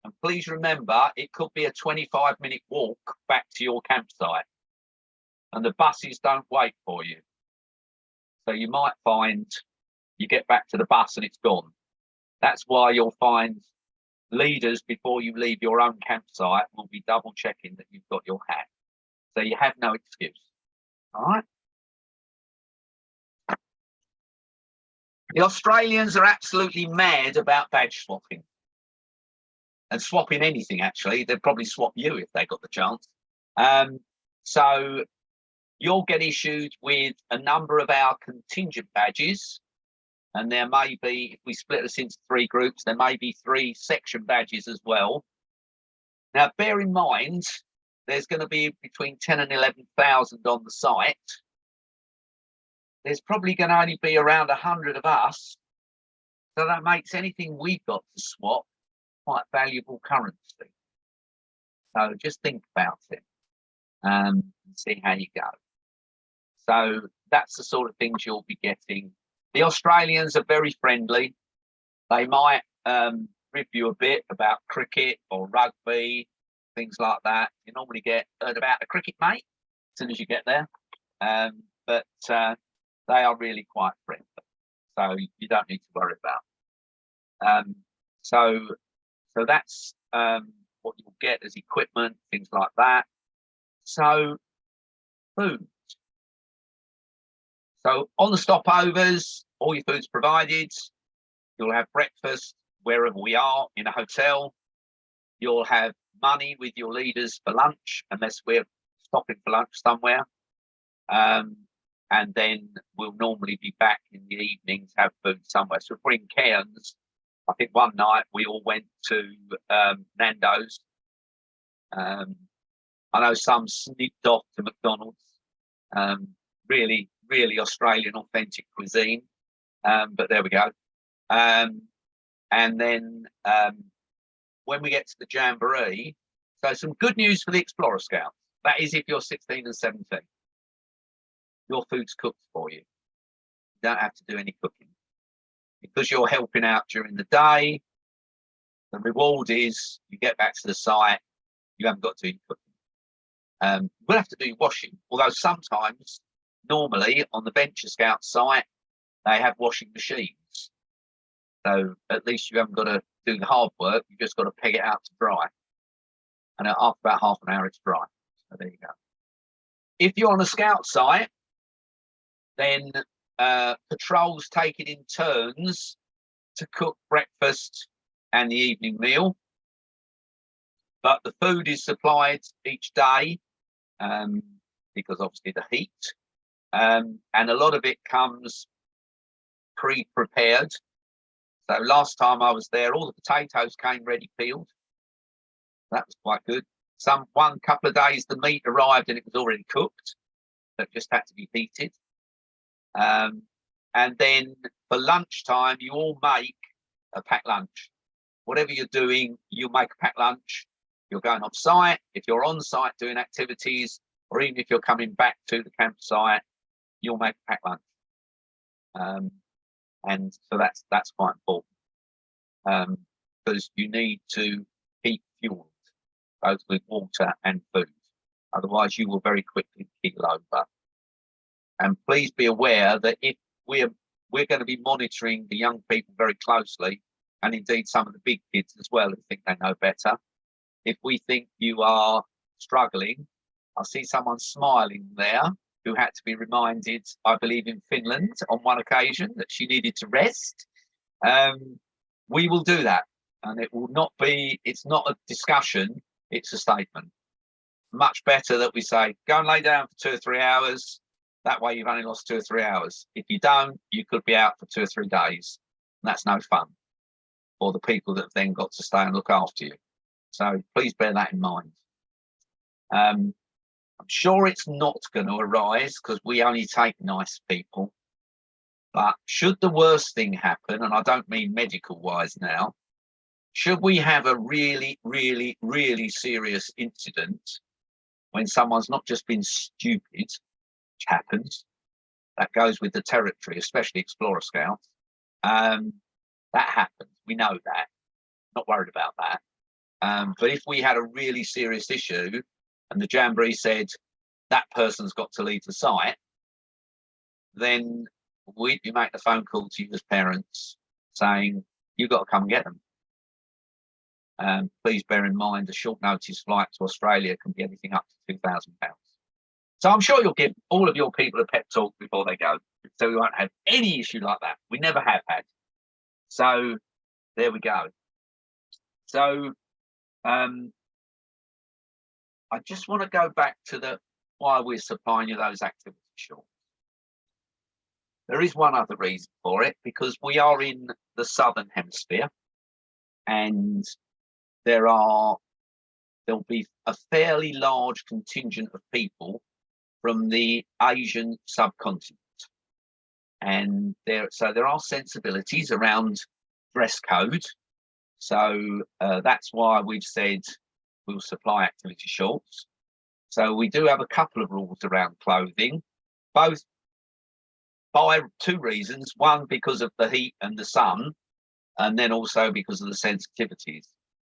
Speaker 1: And please remember, it could be a 25-minute walk back to your campsite. And the buses don't wait for you. So you might find you get back to the bus and it's gone. That's why you'll find leaders, before you leave your own campsite, will be double checking that you've got your hat. So you have no excuse. All right. The Australians are absolutely mad about badge swapping. And swapping anything, actually. They'd probably swap you if they got the chance. So you'll get issued with a number of our contingent badges. And there may be, if we split us into 3 groups, there may be 3 section badges as well. Now, bear in mind, there's going to be between 10 and 11,000 on the site. There's probably going to only be around 100 of us. So that makes anything we've got to swap quite valuable currency. So just think about it and see how you go. So that's the sort of things you'll be getting. The Australians are very friendly. They might review a bit about cricket or rugby, things like that. You normally get heard about a cricket mate as soon as you get there. But they are really quite friendly. So you don't need to worry about. So that's what you'll get as equipment, things like that. So food. So on the stopovers, all your food's provided. You'll have breakfast wherever we are in a hotel. You'll have money with your leaders for lunch, unless we're stopping for lunch somewhere. And then we'll normally be back in the evening to have food somewhere. So if we're in Cairns, I think one night we all went to Nando's. I know some sneaked off to McDonald's. Really, really Australian authentic cuisine. But there we go. And then when we get to the Jamboree, so some good news for the Explorer Scouts. That is if you're 16 and 17. Your food's cooked for you. You don't have to do any cooking. Because you're helping out during the day, the reward is you get back to the site, you haven't got to do any cooking. We'll have to do washing, although sometimes, normally on the Venture Scout site, they have washing machines. So at least you haven't got to do the hard work, you've just got to peg it out to dry. And after about half an hour, it's dry. So there you go. If you're on a scout site, then patrols take it in turns to cook breakfast and the evening meal. But the food is supplied each day because obviously the heat. And a lot of it comes pre-prepared. So last time I was there, all the potatoes came ready peeled. That was quite good. One couple of days, the meat arrived and it was already cooked. So it just had to be heated. And then for lunchtime, you all make a packed lunch. Whatever you're doing, you make a packed lunch. You're going off site. If you're on site doing activities, or even if you're coming back to the campsite, you'll make a packed lunch. And so that's quite important because you need to keep fueled, both with water and food. Otherwise, you will very quickly keel over. And please be aware that if we're going to be monitoring the young people very closely, and indeed some of the big kids as well who think they know better. If we think you are struggling, I see someone smiling there who had to be reminded, I believe in Finland on one occasion, that she needed to rest. We will do that. And it will not be, it's not a discussion, it's a statement. Much better that we say, go and lay down for 2 or 3 hours. That way you've only lost 2 or 3 hours. If you don't, you could be out for 2 or 3 days. And that's no fun for the people that have then got to stay and look after you. So please bear that in mind. I'm sure it's not going to arise because we only take nice people. But should the worst thing happen, and I don't mean medical wise now, should we have a really, really, really serious incident when someone's not just been stupid, which happens, that goes with the territory, especially Explorer Scouts, that happens. We know that. Not worried about that. But if we had a really serious issue and the Jamboree said that person's got to leave the site, then we'd be making a phone call to you as parents saying, you've got to come and get them. Please bear in mind a short notice flight to Australia can be anything up to £2,000. So I'm sure you'll give all of your people a pep talk before they go. So we won't have any issue like that. We never have had. So there we go. So I just want to go back to why we're supplying you those activity shorts. There is one other reason for it, because we are in the southern hemisphere, and there'll be a fairly large contingent of people from the Asian subcontinent, and there are sensibilities around dress code. So that's why we've said we'll supply activity shorts. So we do have a couple of rules around clothing, both by two reasons. One, because of the heat and the sun, and then also because of the sensitivities.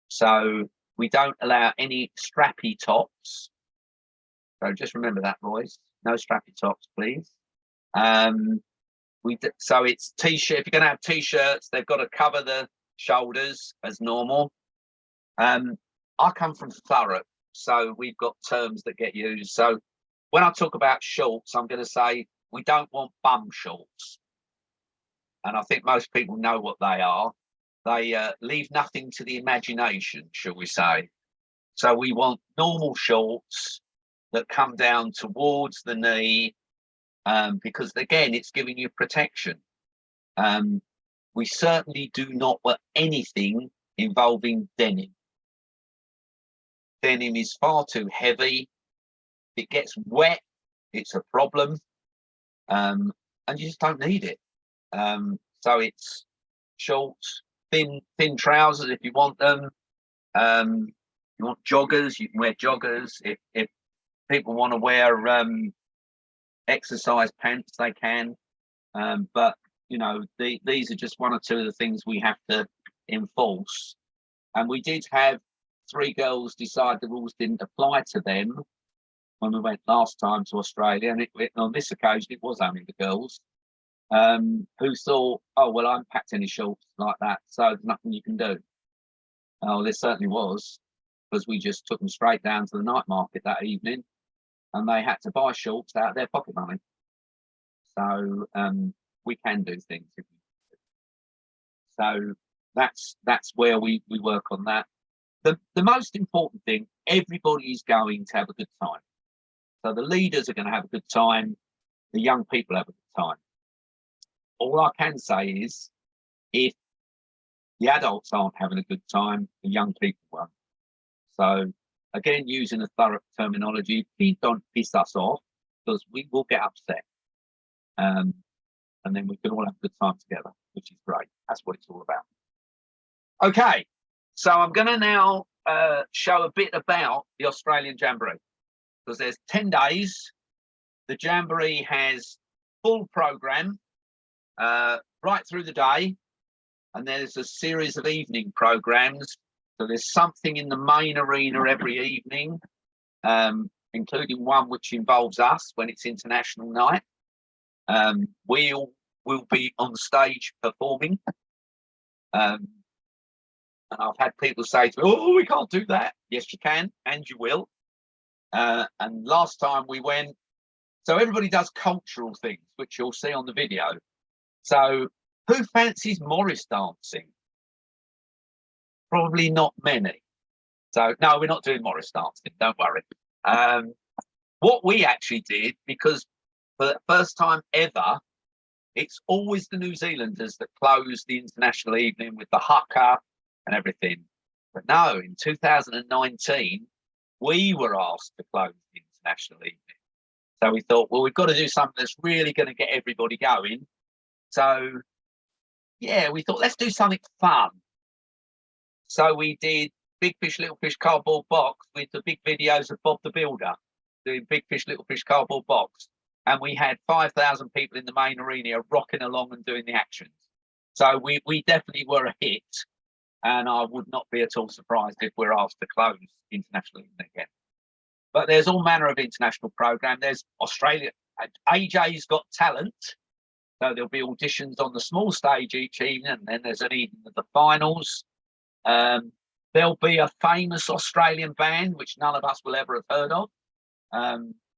Speaker 1: So we don't allow any strappy tops. So just remember that, boys. No strappy tops, please. So it's t-shirt. If you're going to have t-shirts, they've got to cover the shoulders as normal. I come from Thurrock, so we've got terms that get used. So when I talk about shorts, I'm going to say we don't want bum shorts. And I think most people know what they are. They leave nothing to the imagination, shall we say. So we want normal shorts that come down towards the knee, because again, it's giving you protection. We certainly do not want anything involving denim. Denim is far too heavy. If it gets wet, it's a problem, and you just don't need it. So it's shorts, thin trousers if you want them. You want joggers, you can wear joggers. If people want to wear exercise pants, they can. But you know, these are just one or two of the things we have to enforce. And we did have 3 girls decide the rules didn't apply to them when we went last time to Australia, and on this occasion it was only the girls who thought, oh well, I haven't packed any shorts like that, so there's nothing you can do. Oh, there certainly was, because we just took them straight down to the night market that evening, and they had to buy shorts out of their pocket money. So we can do things if we do. So that's where we work on that. The most important thing, everybody is going to have a good time. So the leaders are going to have a good time, the young people have a good time. All I can say is, if the adults aren't having a good time, the young people won't. So again, using a thorough terminology, please don't piss us off, because we will get upset. And then we can all have a good time together, which is great. That's what it's all about. Okay, so I'm going to now show a bit about the Australian Jamboree, because there's 10 days. The Jamboree has full program right through the day, and there's a series of evening programs. So there's something in the main arena every evening, including one which involves us when it's international night. We'll be on stage performing. And I've had people say to me, oh, we can't do that. Yes, you can, and you will. And last time we went, so everybody does cultural things, which you'll see on the video. So who fancies Morris dancing? Probably not many. So no, we're not doing Morris dancing, don't worry. What we actually did, because for the first time ever, it's always the New Zealanders that close the international evening with the haka and everything. But no, in 2019, we were asked to close the international evening. So we thought, well, we've got to do something that's really going to get everybody going. So yeah, we thought, let's do something fun. So we did Big Fish, Little Fish cardboard box with the big videos of Bob the Builder doing Big Fish, Little Fish cardboard box. And we had 5,000 people in the main arena rocking along and doing the actions. So we definitely were a hit. And I would not be at all surprised if we're asked to close internationally again. But there's all manner of international program. There's Australia. AJ's Got Talent. So there'll be auditions on the small stage each evening, and then there's an evening of the finals. There'll be a famous Australian band, which none of us will ever have heard of.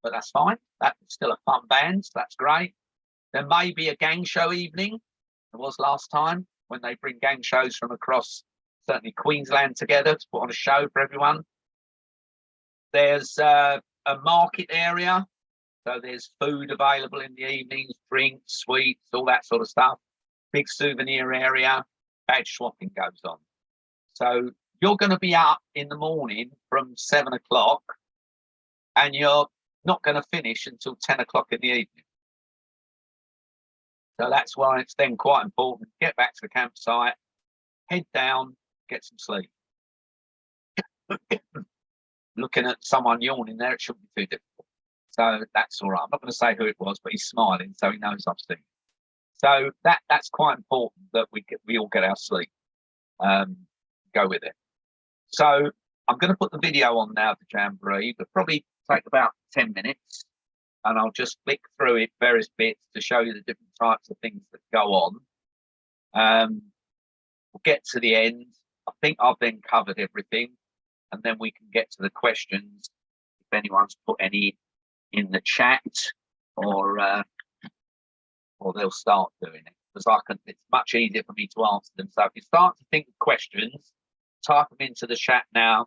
Speaker 1: but that's fine. That's still a fun band, so that's great. There may be a gang show evening. There was last time when they bring gang shows from across, certainly Queensland, together to put on a show for everyone. There's a market area, so there's food available in the evenings, drinks, sweets, all that sort of stuff. Big souvenir area, badge swapping goes on. So you're going to be up in the morning from 7 o'clock and you're not going to finish until 10 o'clock in the evening. So that's why it's then quite important. Get back to the campsite, head down, get some sleep. Looking at someone yawning there, it shouldn't be too difficult. So that's all right. I'm not going to say who it was, but he's smiling, so he knows I've seen. So that's quite important that we all get our sleep. Go with it. So I'm going to put the video on now, the Jamboree, but probably take about 10 minutes. And I'll just flick through it, various bits, to show you the different types of things that go on. We'll get to the end. I think I've then covered everything. And then we can get to the questions, if anyone's put any in the chat, or they'll start doing it. Because it's much easier for me to answer them. So if you start to think of questions, type them into the chat now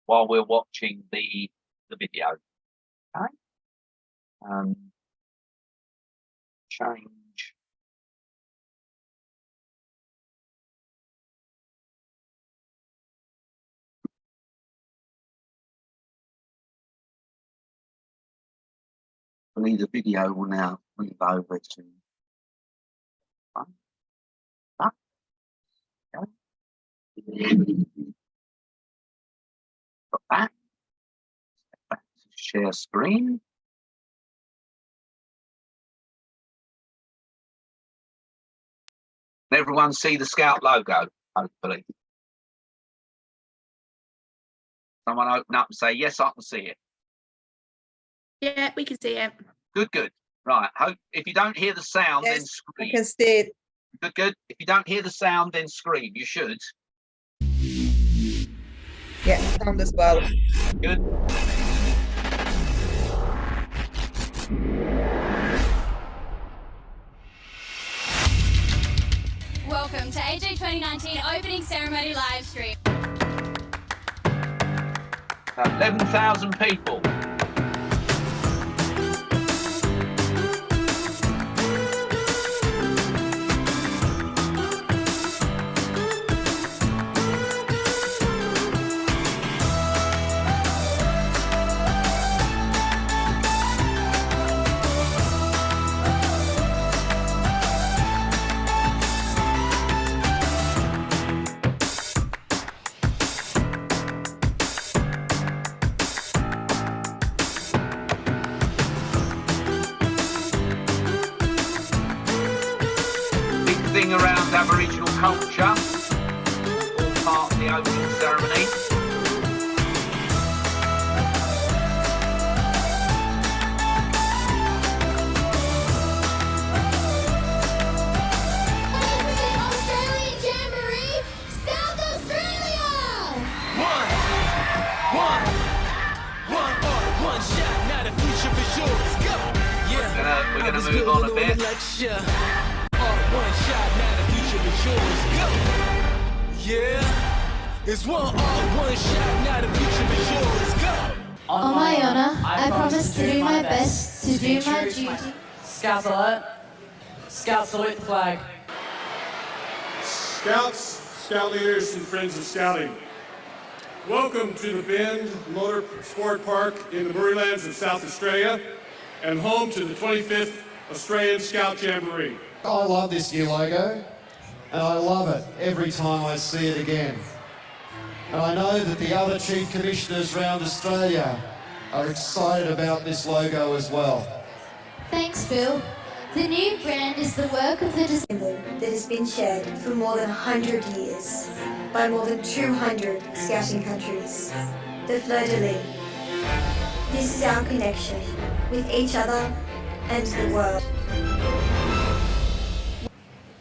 Speaker 1: while we're watching the video. Okay. Change. I believe the video will now move over to got that. Back to share screen. Everyone see the Scout logo, hopefully. Someone open up and say, yes, I can see it.
Speaker 8: Yeah, we can see it.
Speaker 1: Good, good. Right. Hope if you don't hear the sound, then scream.
Speaker 9: I can see it.
Speaker 1: Good, good. If you don't hear the sound, then scream. You should.
Speaker 9: Yeah, sound as well.
Speaker 1: Good.
Speaker 10: Welcome to AJ 2019 opening ceremony live stream.
Speaker 1: 11,000 people. Around Aboriginal culture, all part of the opening ceremony.
Speaker 3: Australian Jamboree, South Australia!
Speaker 11: One shot, now the future is yours. Go! Yeah,
Speaker 1: we're gonna move on a bit.
Speaker 11: One shot, now the future is yours. Go! Yeah, it's one shot, now the future is yours. Go!
Speaker 3: On my honour, I promise to do my best to do my duty.
Speaker 12: Scouts alert. Scouts salute the flag.
Speaker 13: Scouts, Scout leaders, and friends of Scouting. Welcome to the Bend Motor Sport Park in the Burrylands of South Australia and home to the 25th Australian Scout Jamboree.
Speaker 14: I love this new logo, and I love it every time I see it again. And I know that the other Chief Commissioners around Australia are excited about this logo as well.
Speaker 3: Thanks, Phil. The new brand is the work of the designer
Speaker 15: that has been shared for more than 100 years by more than 200 scouting countries. The fleur-de-lis. This is our connection with each other and the world.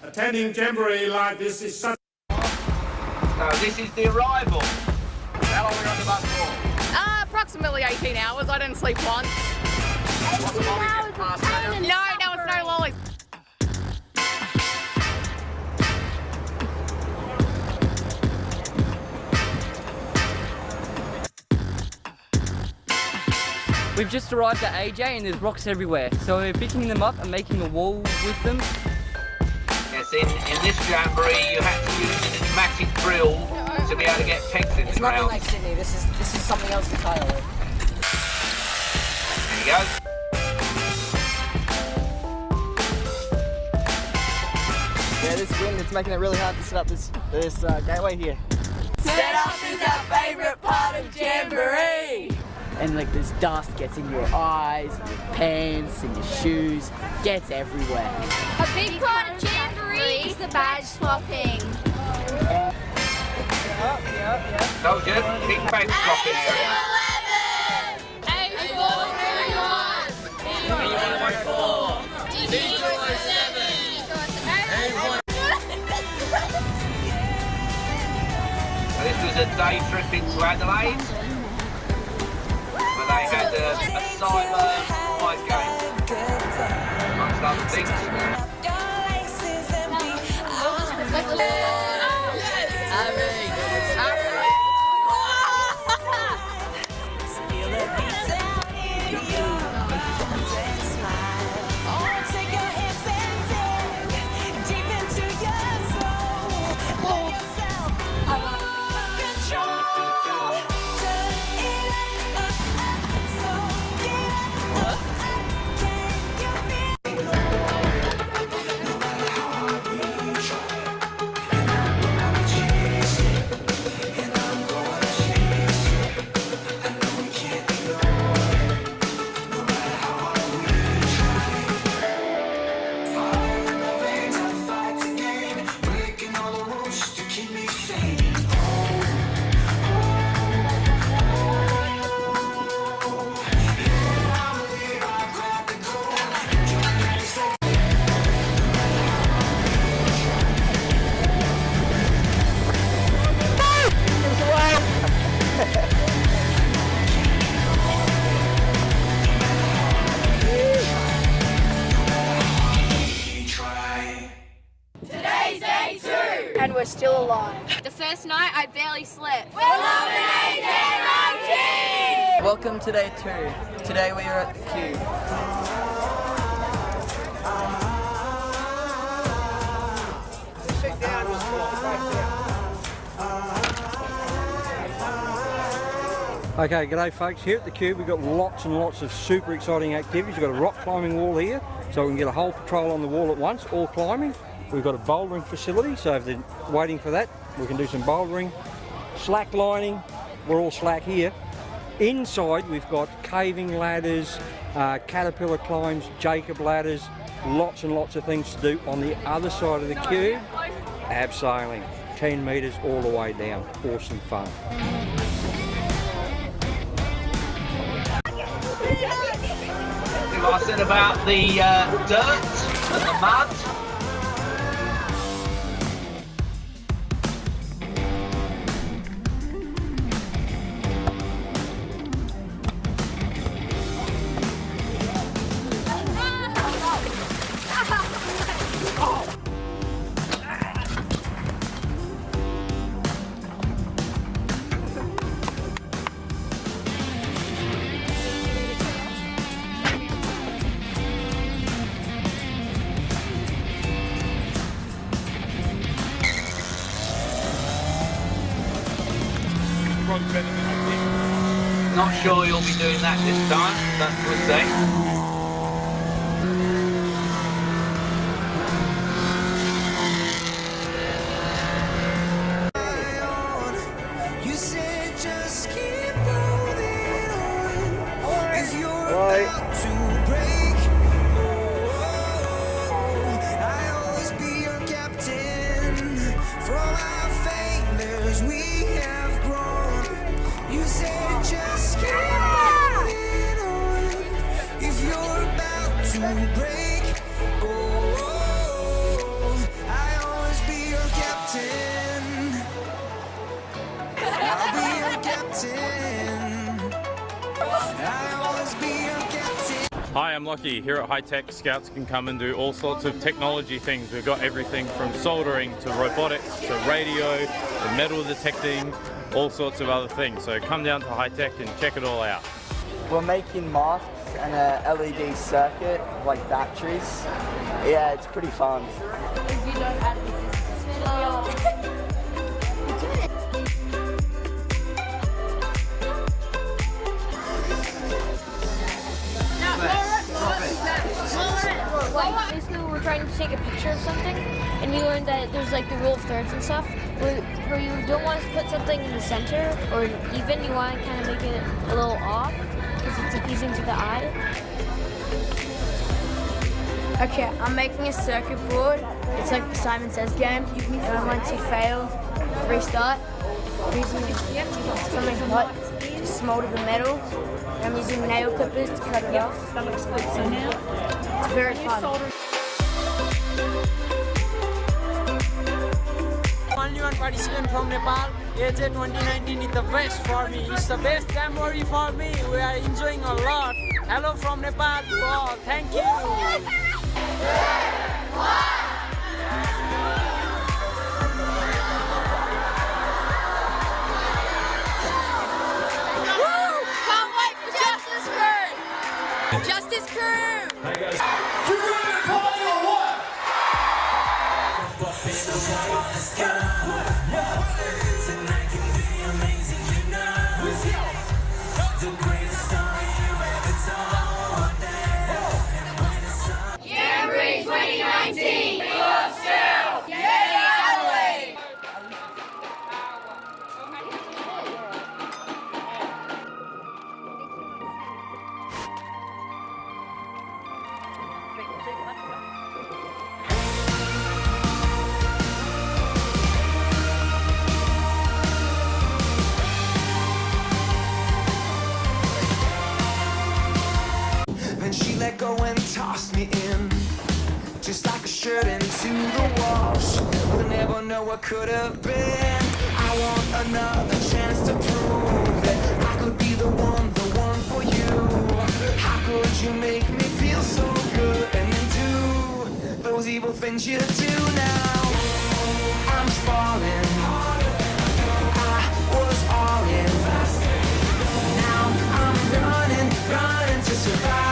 Speaker 13: Attending Jamboree like this is such...
Speaker 1: So this is the arrival. How long are we on the bus for?
Speaker 5: Approximately 18 hours. I didn't sleep once. No, that was no lolly.
Speaker 12: We've just arrived at AJ and there's rocks everywhere, so we're picking them up and making a wall with them.
Speaker 1: Yes, in this jamboree you had to use a pneumatic drill to be able to get pegs in the
Speaker 12: It's
Speaker 1: ground.
Speaker 12: nothing like Sydney, this is something else entirely.
Speaker 1: There you go.
Speaker 12: Yeah, this wind, it's making it really hard to set up this gateway here.
Speaker 16: Set up is our favourite part of Jamboree!
Speaker 12: And like this dust gets in your eyes, your pants, and your shoes, gets everywhere.
Speaker 10: A big part of Jamboree is the badge swapping.
Speaker 1: Told you, big badge swapping area. This was a day trip into Adelaide, where they had a cyber fight game, amongst other things.
Speaker 5: And we're still alive.
Speaker 10: The first night I barely slept.
Speaker 16: We're loving AJ19!
Speaker 12: Welcome to day 2. Today we are at the Cube.
Speaker 17: Okay, g'day folks, here at the Cube we've got lots and lots of super exciting activities. We've got a rock climbing wall here, so we can get a whole patrol on the wall at once, all climbing. We've got a bouldering facility, so if they're waiting for that, we can do some bouldering. Slack lining, we're all slack here. Inside we've got caving ladders, caterpillar climbs, Jacob ladders, lots and lots of things to do. On the other side of the Cube, abseiling, 10 metres all the way down, awesome fun.
Speaker 1: I said about the dirt and the mud. Not sure you'll be doing that this time, but we'll see.
Speaker 16: You said just keep holding on. If you're about to break, I'll always be your captain. From our failures we have grown. You said just keep holding on. If you're about to break, I'll always be your captain. I'll be your captain. I'll always be your captain.
Speaker 18: Hi, I'm Lockie. Here at High Tech, Scouts can come and do all sorts of technology things. We've got everything from soldering to robotics to radio to metal detecting, all sorts of other things. So come down to High Tech and check it all out.
Speaker 12: We're making masks and a LED circuit, like batteries. Yeah, it's pretty fun.
Speaker 10: If you don't add
Speaker 19: Like, basically we're trying to take a picture of something, and you learn that there's like the rule of thirds and stuff, where you don't want to put something in the center or even, you want to kind of make it a little off, because it's appeasing to the eye.
Speaker 20: Okay, I'm making a circuit board. It's like the Simon Says game, and I want to fail, restart. I'm using something hot to smolder the metal. I'm using nail clippers to cut it off. It's very fun.
Speaker 21: Only one participant from Nepal. AJ 2019 is the best for me. It's the best Jamboree for me. We are enjoying a lot. Hello from Nepal to all. Thank you.
Speaker 3: Justice Crew!
Speaker 16: Hey guys. You ready to party or what? Let's go. Tonight can be amazing, you know. The greatest story you ever told.
Speaker 3: Jamboree 2019! Australia! Yeah, Adelaide!
Speaker 16: Then she let go and tossed me in, just like a shirt into the wash. We'll never know what could have been. I want another chance to prove that I could be the one for you. How could you make me feel so good and then do those evil things you do now? I'm falling. I was all in. Now I'm running to survive.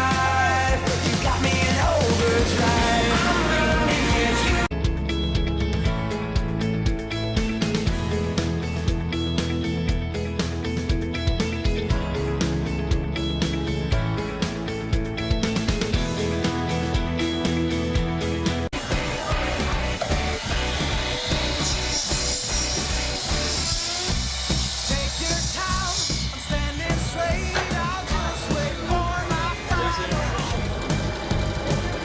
Speaker 16: You got me in overdrive. I'm running with you. Take your time. I'm standing straight. I'll just wait for my final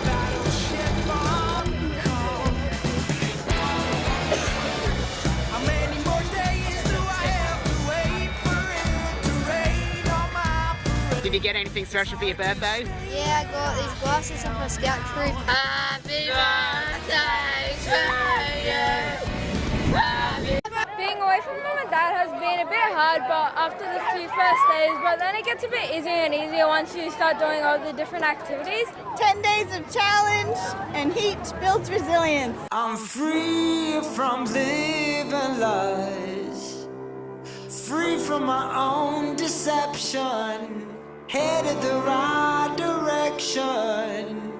Speaker 16: battleship on call. How many more days do I have to wait for it to rain on my parade?
Speaker 22: Did you get anything special for your birthday?
Speaker 19: Yeah, I got these glasses from my scout troop. Happy birthday to you!
Speaker 20: Being away from mum and dad has been a bit hard, but after the few first days, but then it gets a bit easier and easier once you start doing all the different activities.
Speaker 23: 10 days of challenge and heat builds resilience.
Speaker 16: I'm free from living lies, free from my own deception, headed the right direction.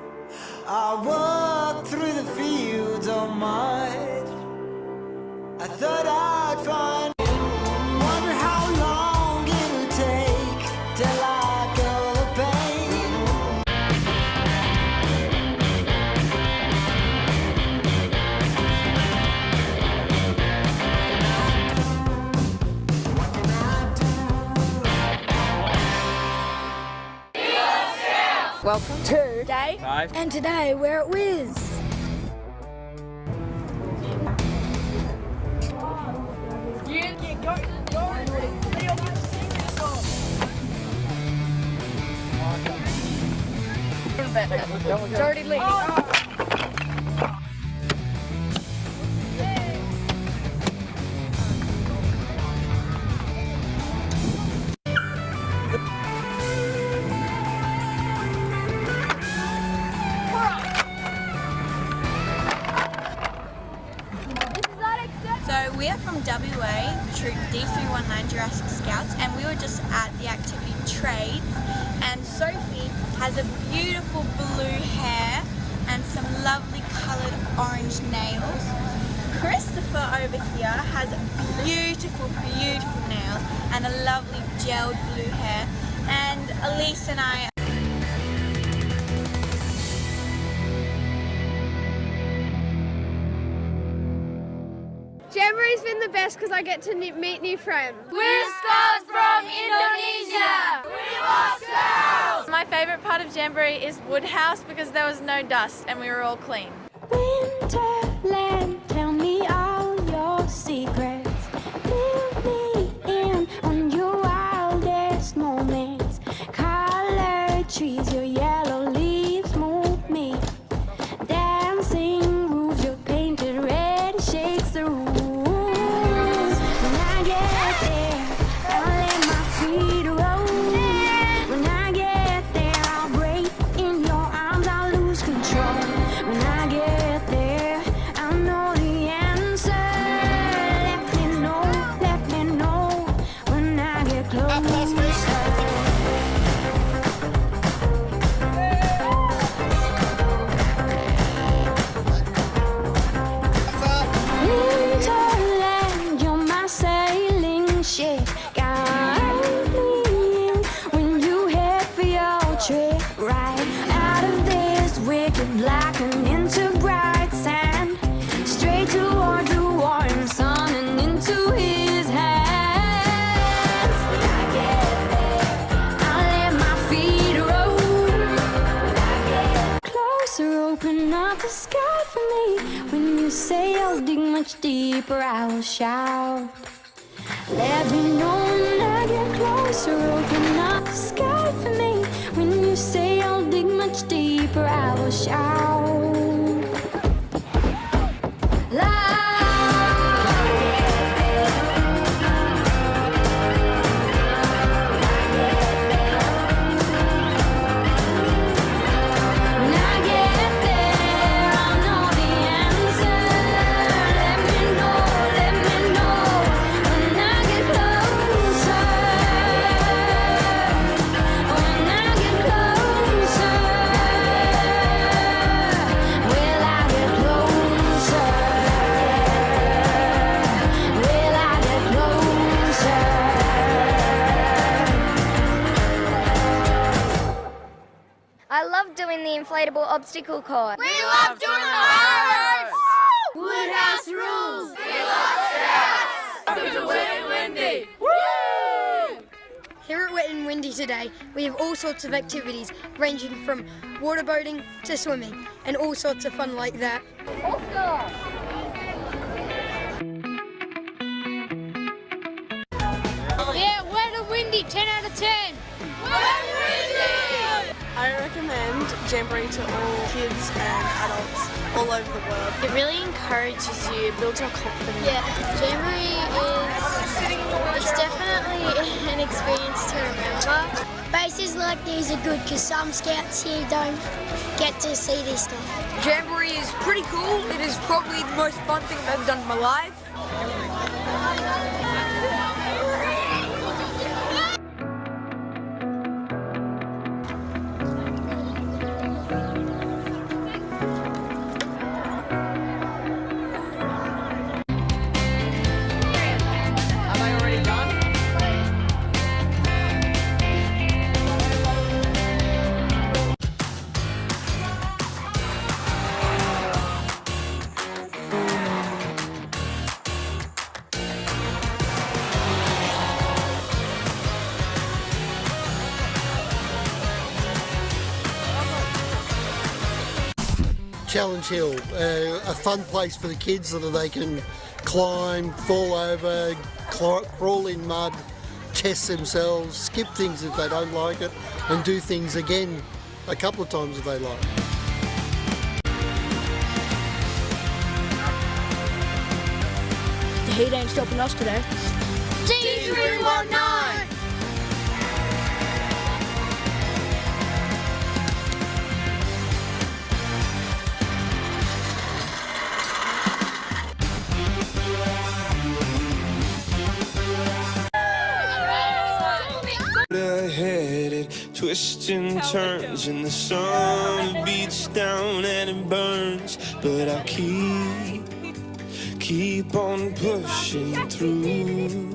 Speaker 16: I walk through the fields of mud. I thought I'd find. Wonder how long it'll take till I go the pain.
Speaker 20: Welcome to Day, and today we're at Wiz. It's already leaking.
Speaker 23: WA, Troop D319 Jurassic Scouts, and we were just at the activity trades. And Sophie has a beautiful blue hair and some lovely coloured orange nails. Christopher over here has beautiful, beautiful nails and a lovely gelled blue hair. And Elise and I.
Speaker 2: Jamboree's been the best because I get to meet new friends.
Speaker 10: We're Scouts from Indonesia. We love Scouts.
Speaker 23: My favourite part of Jamboree is Woodhouse because there was no dust and we were all clean.
Speaker 3: Winterland, tell me all your secrets. Fill me in on your wildest moments. Colored trees, your yellow leaves move me. Dancing roofs, your painted red shakes the room. When I get there, I'll let my feet roll. When I get there, I'll break in your arms, I'll lose control. When I get there, I'll know the answer. Let me know when I get closer. Winterland, you're my sailing ship. Guide me in when you head for your trip. Right out of this wicked black and into bright sand. Straight toward the warm sun and into his hands. When I get there, I'll let my feet roll. When I get closer, open up the sky for me. When you say I'll dig much deeper, I will shout. Let me know when I get closer, open up the sky for me. When you say I'll dig much deeper, I will shout. When I get there, I'll know the answer. Let me know when I get closer. When I get closer, will I get closer? Will I get closer?
Speaker 19: I love doing the inflatable obstacle course.
Speaker 10: We love doing the hard Woodhouse rules. We love Scouts. Welcome to Wet and Windy.
Speaker 23: Here at Wet and Windy today, we have all sorts of activities ranging from waterboating to swimming and all sorts of fun like that.
Speaker 10: Yeah, Wet and Windy, 10 out of 10. Wet and Windy.
Speaker 23: I recommend Jamboree to all kids and adults all over the world. It really encourages you, builds your confidence.
Speaker 10: Yeah, Jamboree it's definitely an experience to remember.
Speaker 23: Bases like these are good because some scouts here don't get to see this stuff.
Speaker 4: Jamboree is pretty cool. It is probably the most fun thing I've ever done in my life.
Speaker 7: Challenge Hill, a fun place for the kids so that they can climb, fall over, crawl in mud, test themselves, skip things if they don't like it, and do things again a couple of times if they like.
Speaker 4: The heat ain't stopping us today.
Speaker 10: D319.
Speaker 16: twists and turns, and the sun beats down and it burns, but I'll keep on pushing through.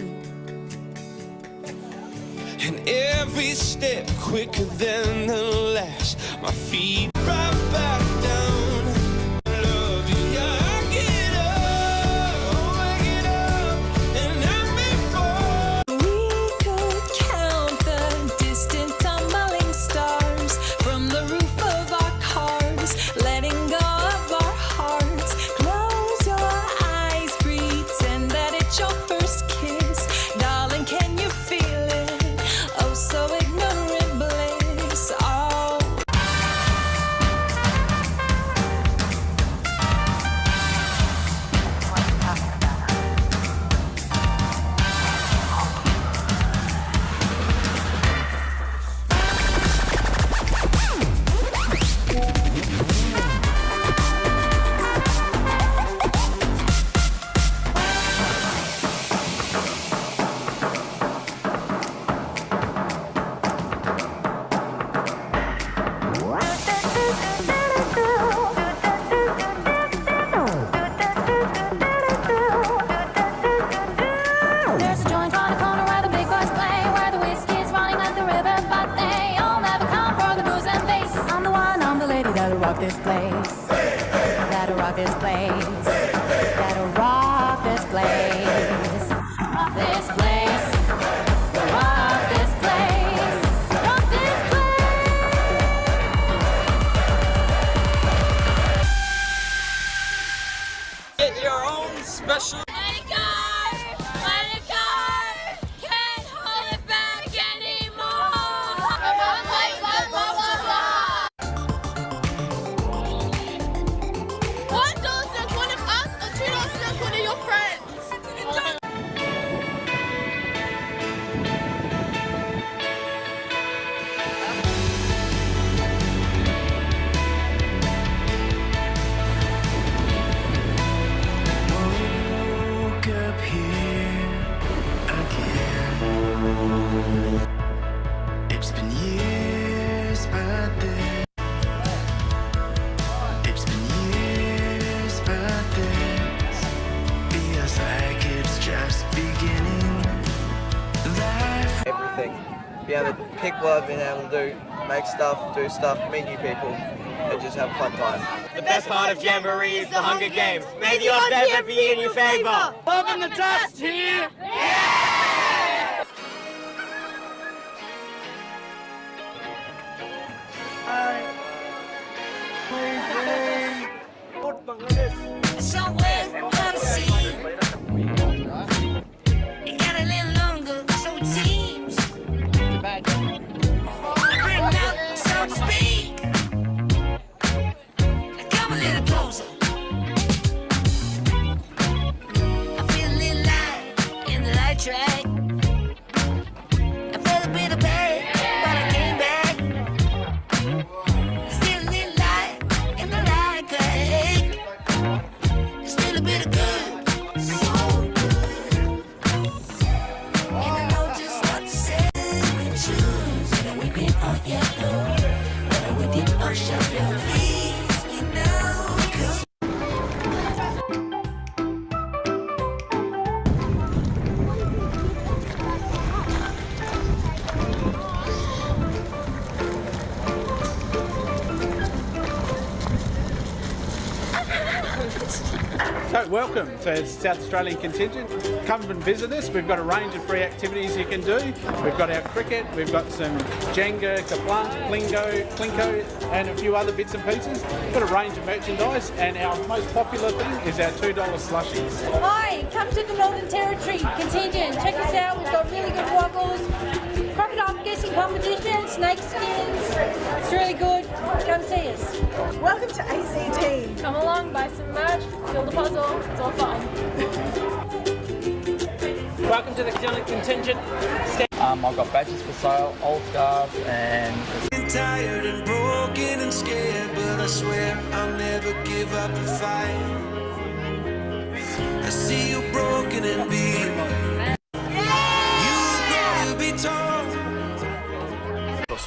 Speaker 16: And every step quicker than the last, my feet right back down. Love you, yeah, I get up, and I'm before.
Speaker 3: We could count the distant tumbling stars from the roof of our cars, letting go of our hearts. Close your eyes, pretend that it's your first kiss. Darling, can you feel it? Oh, so ignorant bliss. Oh. There's a joint on the corner where the big boys play, where the whiskey's running like the river, but they all never come for the booze and bass. I'm the one, I'm the lady that'll rock this place. That'll rock this place. That'll rock this place. Rock this place. Rock this place. Rock this place.
Speaker 21: Get your own special.
Speaker 10: Let it go! Let it go! Can't hold it back anymore! Come on, blah, blah, blah, blah. $1 that's one of us, or $2 that's one of your friends.
Speaker 16: Woke up here again. It's been years, but then it's been years, but this feels like it's just beginning. Life.
Speaker 12: Everything. Be able to pick what I've been able to do, make stuff, do stuff, meet new people, and just have a fun time.
Speaker 21: The best part of Jamboree is the Hunger Games. May the odds ever be in your favour. Pumping the dust here.
Speaker 3: Somewhere on the sea. It got a little longer, so it seems. Bring out some speed. Come a little closer. I feel a little light in the light track. I felt a bit of pain, but I came back. Still a little light in the light track. Still a bit of good, so good. And I know just what to say and choose. Whether we been on yellow, whether we did on shallow. Please me now, 'cause
Speaker 21: So welcome to South Australian contingent. Come and visit us. We've got a range of free activities you can do. We've got our cricket, we've got some Jenga, Kaplunk, Plinko, and a few other bits and pieces. We've got a range of merchandise, and our most popular thing is our $2 slushies.
Speaker 6: Hi, come to the Northern Territory contingent. Check us out. We've got really good waffles, crocodile guessing competition, snake skins. It's really good. Come see us.
Speaker 8: Welcome to ACT.
Speaker 6: Come along, buy some merch, build a puzzle. It's all fun.
Speaker 21: Welcome to the contingent.
Speaker 12: I've got badges for sale, old scarves, and
Speaker 16: Tired and broken and scared, but I swear I'll never give up the fight. I see you broken and beat. You grow to be tall.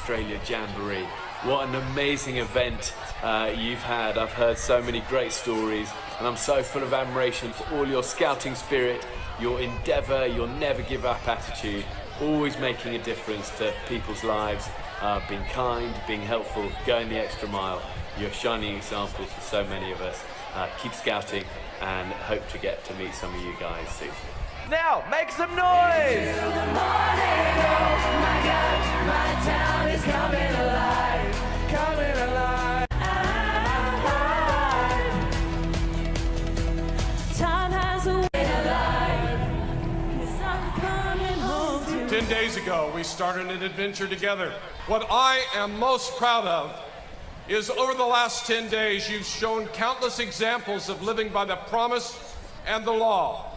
Speaker 9: Australia Jamboree. What an amazing event you've had. I've heard so many great stories, and I'm so full of admiration for all your scouting spirit, your endeavour, your never give up attitude, always making a difference to people's lives, being kind, being helpful, going the extra mile. You're shining examples for so many of us. Keep scouting and hope to get to meet some of you guys soon.
Speaker 11: Now, make some noise! Coming alive.
Speaker 3: Time has a way alive. 'Cause I'm coming home to
Speaker 13: 10 days ago, we started an adventure together. What I am most proud of is over the last 10 days, you've shown countless examples of living by the promise and the law.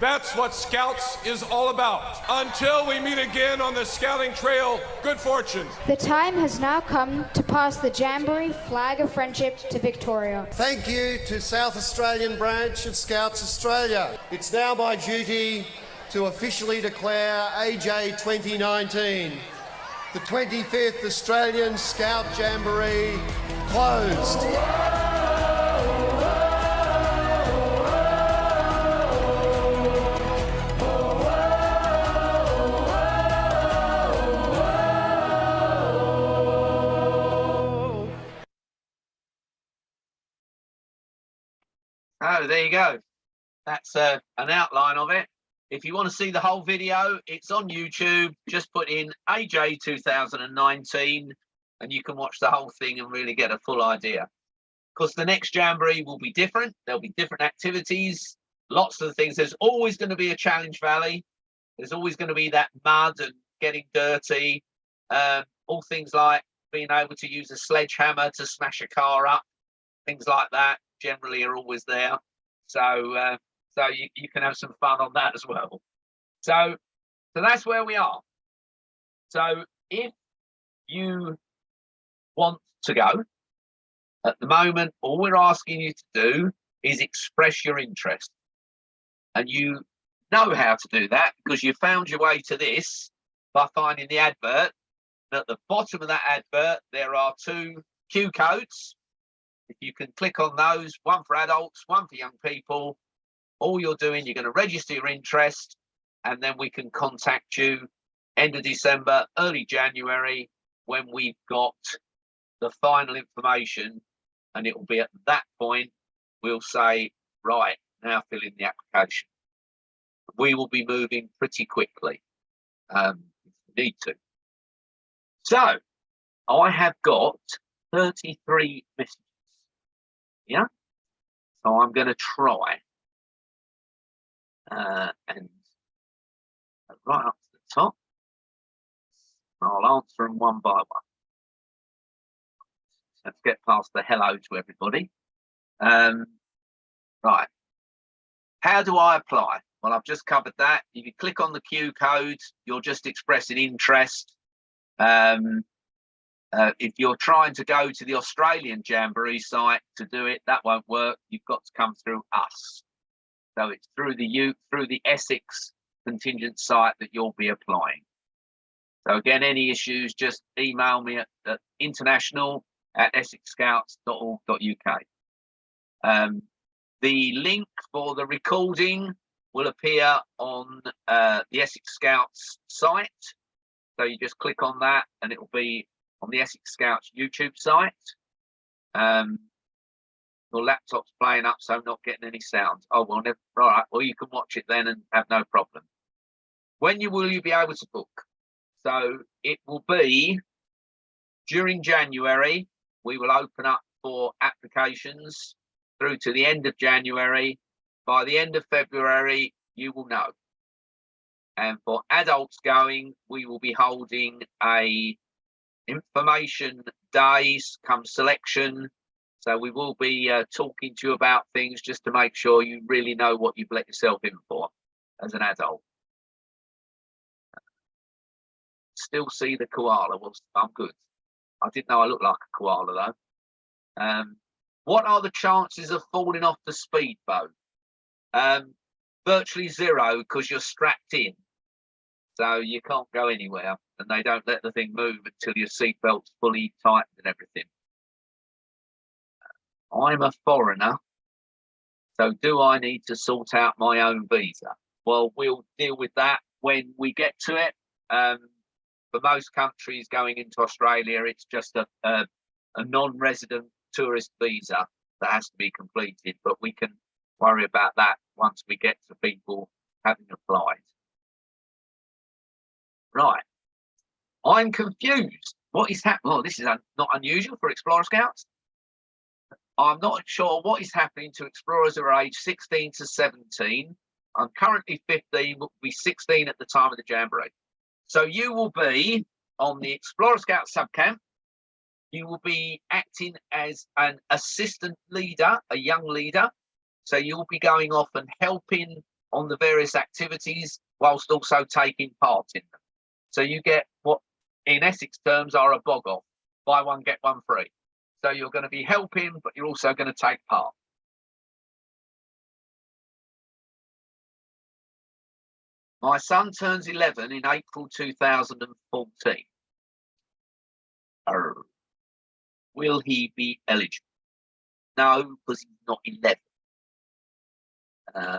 Speaker 13: That's what Scouts is all about. Until we meet again on the scouting trail, good fortune.
Speaker 14: The time has now come to pass the Jamboree flag of friendship to Victoria.
Speaker 7: Thank you to South Australian branch of Scouts Australia. It's now my duty to officially declare AJ 2019, the 25th Australian Scout Jamboree, closed.
Speaker 1: Oh, there you go. That's an outline of it. If you want to see the whole video, it's on YouTube. Just put in AJ 2019 and you can watch the whole thing and really get a full idea. Because the next Jamboree will be different. There'll be different activities, lots of things. There's always going to be a challenge valley. There's always going to be that mud and getting dirty. All things like being able to use a sledgehammer to smash a car up. Things like that generally are always there. So you can have some fun on that as well. So that's where we are. So if you want to go, at the moment, all we're asking you to do is express your interest. And you know how to do that because you found your way to this by finding the advert. And at the bottom of that advert, there are 2 Q codes. If you can click on those, one for adults, one for young people, all you're doing, you're going to register your interest, and then we can contact you end of December, early January, when we've got the final information, and it will be at that point we'll say, right, now fill in the application. We will be moving pretty quickly if we need to. So I have got 33 messages. Yeah, so I'm going to try and right up to the top. I'll answer them one by one. Let's get past the hello to everybody. Right, how do I apply? Well, I've just covered that. If you click on the Q code, you're just expressing interest. If you're trying to go to the Australian Jamboree site to do it, that won't work. You've got to come through us. So it's through the Essex contingent site that you'll be applying. So again, any issues, just email me at international@essexscouts.org.uk. The link for the recording will appear on the Essex Scouts site. So you just click on that and it will be on the Essex Scouts YouTube site. Your laptop's playing up, so I'm not getting any sound. Oh, well, never. All right. Well, you can watch it then and have no problem. When will you be able to book? So it will be during January. We will open up for applications through to the end of January. By the end of February, you will know. And for adults going, we will be holding a information days come selection. So we will be talking to you about things just to make sure you really know what you've let yourself in for as an adult. Still see the koala. Well, I'm good. I didn't know I looked like a koala though. What are the chances of falling off the speedboat? Virtually zero because you're strapped in. So you can't go anywhere. and they don't let the thing move until your seatbelt's fully tightened and everything. I'm a foreigner, so do I need to sort out my own visa? Well, we'll deal with that when we get to it. For most countries going into Australia, it's just a non-resident tourist visa that has to be completed, but we can worry about that once we get to people having applied. Right. I'm confused. What is happening? Well, this is not unusual for Explorer Scouts. I'm not sure what is happening to explorers who are aged 16 to 17. I'm currently 15, will be 16 at the time of the Jamboree. So you will be on the Explorer Scout subcamp. You will be acting as an assistant leader, a young leader. So you'll be going off and helping on the various activities whilst also taking part in them. So you get what in Essex terms are a bog off, buy one, get one free. So you're going to be helping, but you're also going to take part. My son turns 11 in April 2014. Will he be eligible? No, because he's not 11.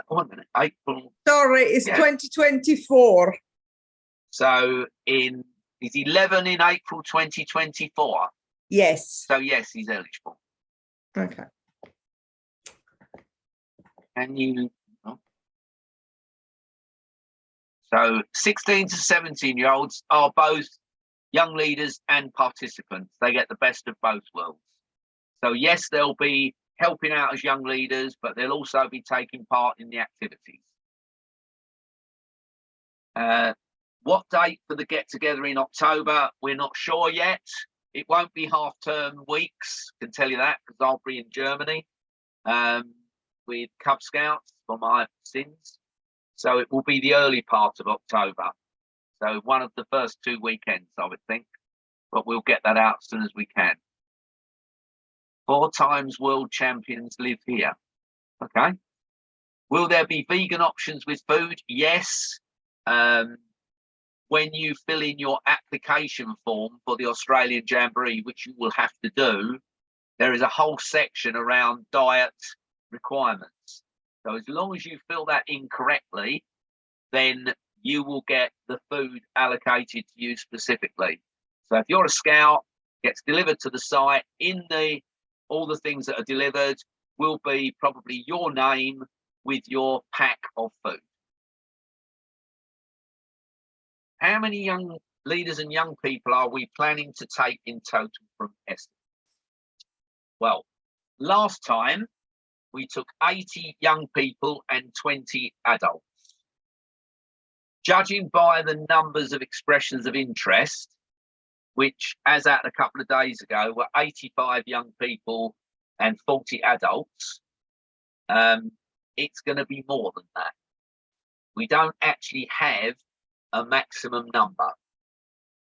Speaker 1: Wait a minute, April.
Speaker 8: Sorry, it's 2024.
Speaker 1: So he's 11 in April 2024.
Speaker 8: Yes.
Speaker 1: So yes, he's eligible.
Speaker 8: Okay.
Speaker 1: Can you? So 16 to 17-year-olds are both young leaders and participants. They get the best of both worlds. So yes, they'll be helping out as young leaders, but they'll also be taking part in the activities. What date for the get-together in October? We're not sure yet. It won't be half-term weeks, I can tell you that, because I'll be in Germany with Cub Scouts for my sins. So it will be the early part of October. So one of the first 2 weekends, I would think. But we'll get that out as soon as we can. 4 times world champions live here. Okay. Will there be vegan options with food? Yes. When you fill in your application form for the Australian Jamboree, which you will have to do, there is a whole section around diet requirements. So as long as you fill that in correctly, then you will get the food allocated to you specifically. So if you're a scout, gets delivered to the site, all the things that are delivered will be probably your name with your pack of food. How many young leaders and young people are we planning to take in total from Essex? Well, last time we took 80 young people and 20 adults. Judging by the numbers of expressions of interest, which as at a couple of days ago were 85 young people and 40 adults, it's going to be more than that. We don't actually have a maximum number.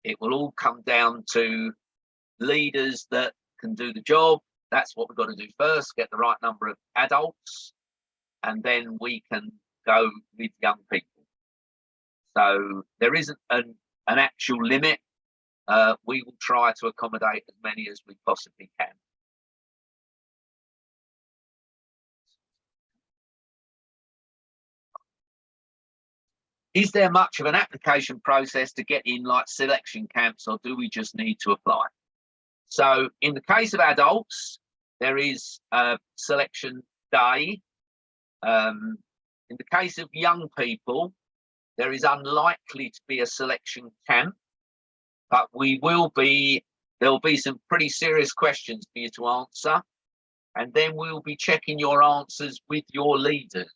Speaker 1: It will all come down to leaders that can do the job. That's what we've got to do first, get the right number of adults, and then we can go with young people. So there isn't an actual limit. We will try to accommodate as many as we possibly can. Is there much of an application process to get in, like selection camps, or do we just need to apply? So in the case of adults, there is a selection day. In the case of young people, there is unlikely to be a selection camp, but there'll be some pretty serious questions for you to answer. And then we'll be checking your answers with your leaders.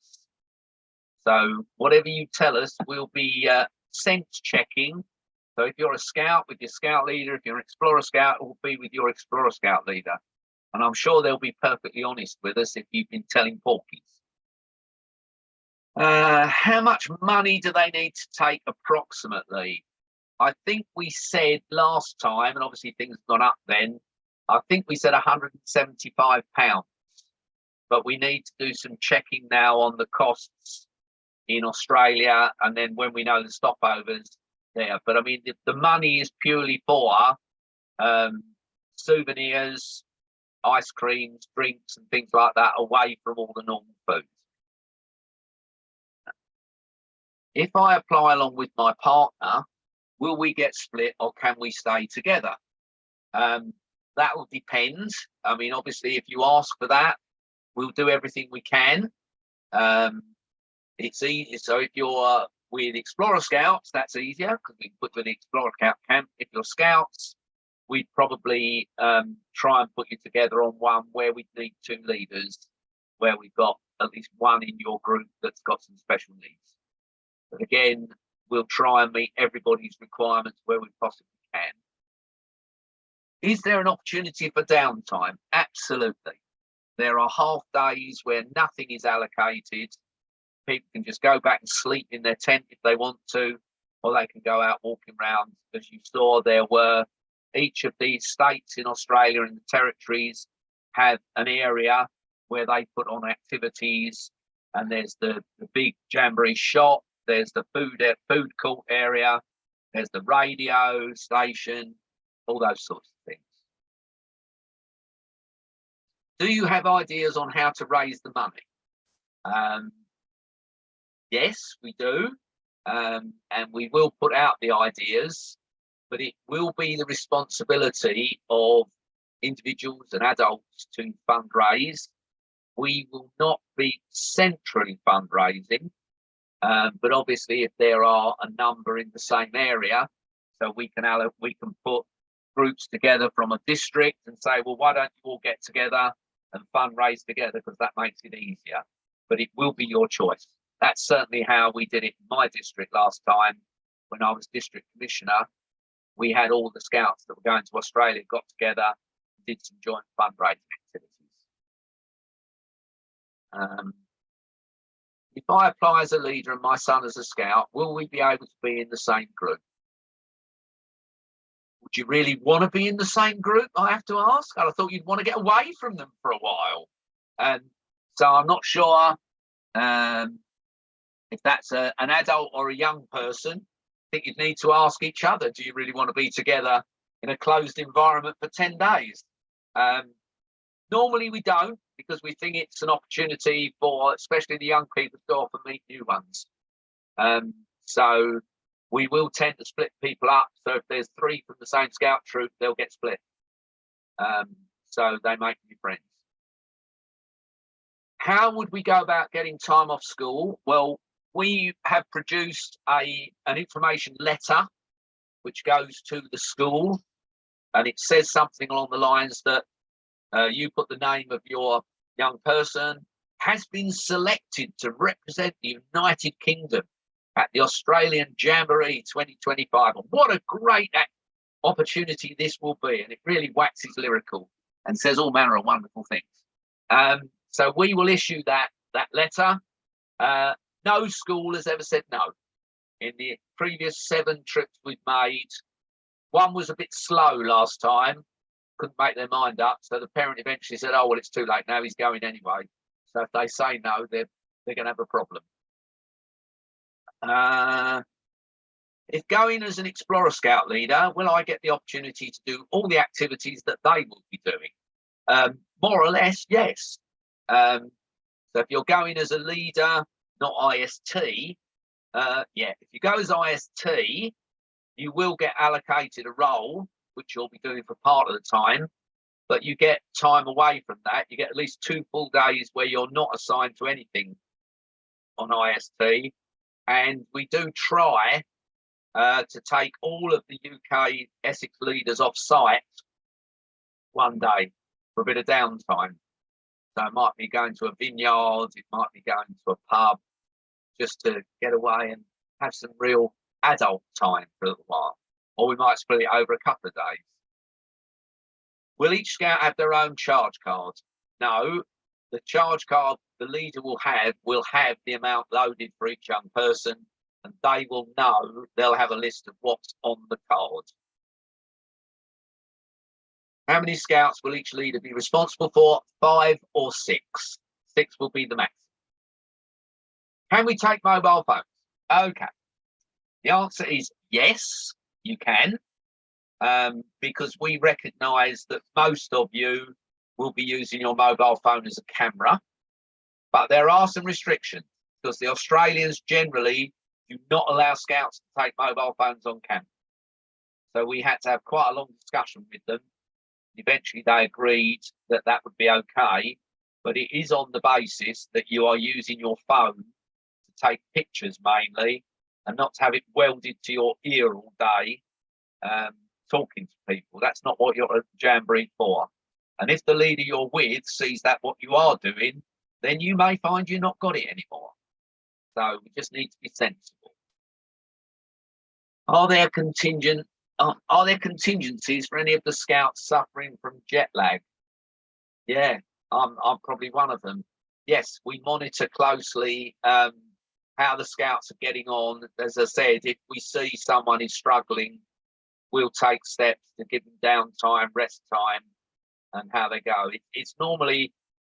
Speaker 1: So whatever you tell us, we'll be sense checking. So if you're a scout, with your scout leader, if you're an explorer scout, it will be with your explorer scout leader. And I'm sure they'll be perfectly honest with us if you've been telling porkies. How much money do they need to take approximately? I think we said last time, and obviously things have gone up then, I think we said £175. But we need to do some checking now on the costs in Australia, and then when we know the stopovers, there. But I mean, the money is purely for souvenirs, ice creams, drinks, and things like that, away from all the normal foods. If I apply along with my partner, will we get split or can we stay together? That will depend. I mean, obviously, if you ask for that, we'll do everything we can. It's easy. So if you're with Explorer Scouts, that's easier because we can put you in the Explorer Scout camp. If you're Scouts, we'd probably try and put you together on one where we need 2 leaders, where we've got at least one in your group that's got some special needs. But again, we'll try and meet everybody's requirements where we possibly can. Is there an opportunity for downtime? Absolutely. There are half days where nothing is allocated. People can just go back and sleep in their tent if they want to, or they can go out walking around. As you saw, there were each of these states in Australia and the territories have an area where they put on activities, and there's the big Jamboree shop, there's the food court area, there's the radio station, all those sorts of things. Do you have ideas on how to raise the money? Yes, we do, and we will put out the ideas, but it will be the responsibility of individuals and adults to fundraise. We will not be centrally fundraising, but obviously if there are a number in the same area, so we can put groups together from a district and say, well, why don't you all get together and fundraise together, because that makes it easier. But it will be your choice. That's certainly how we did it in my district last time when I was district commissioner. We had all the scouts that were going to Australia got together, did some joint fundraising activities. If I apply as a leader and my son as a scout, will we be able to be in the same group? Would you really want to be in the same group, I have to ask? I thought you'd want to get away from them for a while. And so I'm not sure if that's an adult or a young person. I think you'd need to ask each other, do you really want to be together in a closed environment for 10 days? Normally we don't, because we think it's an opportunity for especially the young people to go off and meet new ones. So we will tend to split people up. So if there's 3 from the same scout troop, they'll get split. So they make new friends. How would we go about getting time off school? Well, we have produced an information letter which goes to the school, and it says something along the lines that you put the name of your young person has been selected to represent the United Kingdom at the Australian Jamboree 2025. And what a great opportunity this will be. And it really waxes lyrical and says all manner of wonderful things. So we will issue that letter. No school has ever said no. In the previous 7 trips we've made, one was a bit slow last time, couldn't make their mind up. So the parent eventually said, oh, well, it's too late now, he's going anyway. So if they say no, they're going to have a problem. If going as an Explorer Scout leader, will I get the opportunity to do all the activities that they will be doing? More or less, yes. So if you're going as a leader, not IST, if you go as IST, you will get allocated a role, which you'll be doing for part of the time, but you get time away from that. You get at least 2 full days where you're not assigned to anything on IST. And we do try to take all of the UK Essex leaders off site one day for a bit of downtime. So it might be going to a vineyard, it might be going to a pub, just to get away and have some real adult time for a little while. Or we might split it over a couple of days. Will each scout have their own charge card? No, the charge card the leader will have the amount loaded for each young person, and they will know, they'll have a list of what's on the card. How many scouts will each leader be responsible for? 5 or 6. 6 will be the maximum. Can we take mobile phones? Okay. The answer is yes, you can, because we recognise that most of you will be using your mobile phone as a camera, but there are some restrictions because the Australians generally do not allow Scouts to take mobile phones on camera. So we had to have quite a long discussion with them. Eventually they agreed that that would be okay, but it is on the basis that you are using your phone to take pictures mainly and not to have it welded to your ear all day talking to people. That's not what you're at Jamboree for. And if the leader you're with sees that what you are doing, then you may find you've not got it anymore. So we just need to be sensible. Are there contingencies for any of the Scouts suffering from jet lag? Yeah, I'm probably one of them. Yes, we monitor closely how the Scouts are getting on. As I said, if we see someone is struggling, we'll take steps to give them downtime, rest time, and how they go. It's normally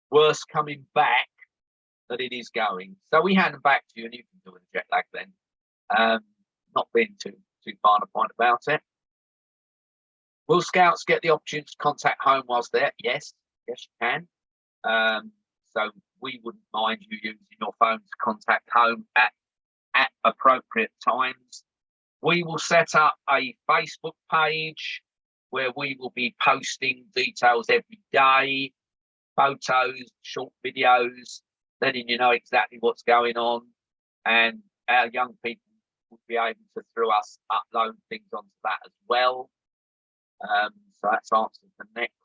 Speaker 1: worse coming back than it is going. So we hand them back to you, and you can do the jet lag then. Not being too fine a point about it. Will Scouts get the opportunity to contact home whilst there? Yes, you can. So we wouldn't mind you using your phone to contact home at appropriate times. We will set up a Facebook page where we will be posting details every day, photos, short videos, letting you know exactly what's going on. And our young people will be able to, through us, upload things onto that as well. So that's answered the next.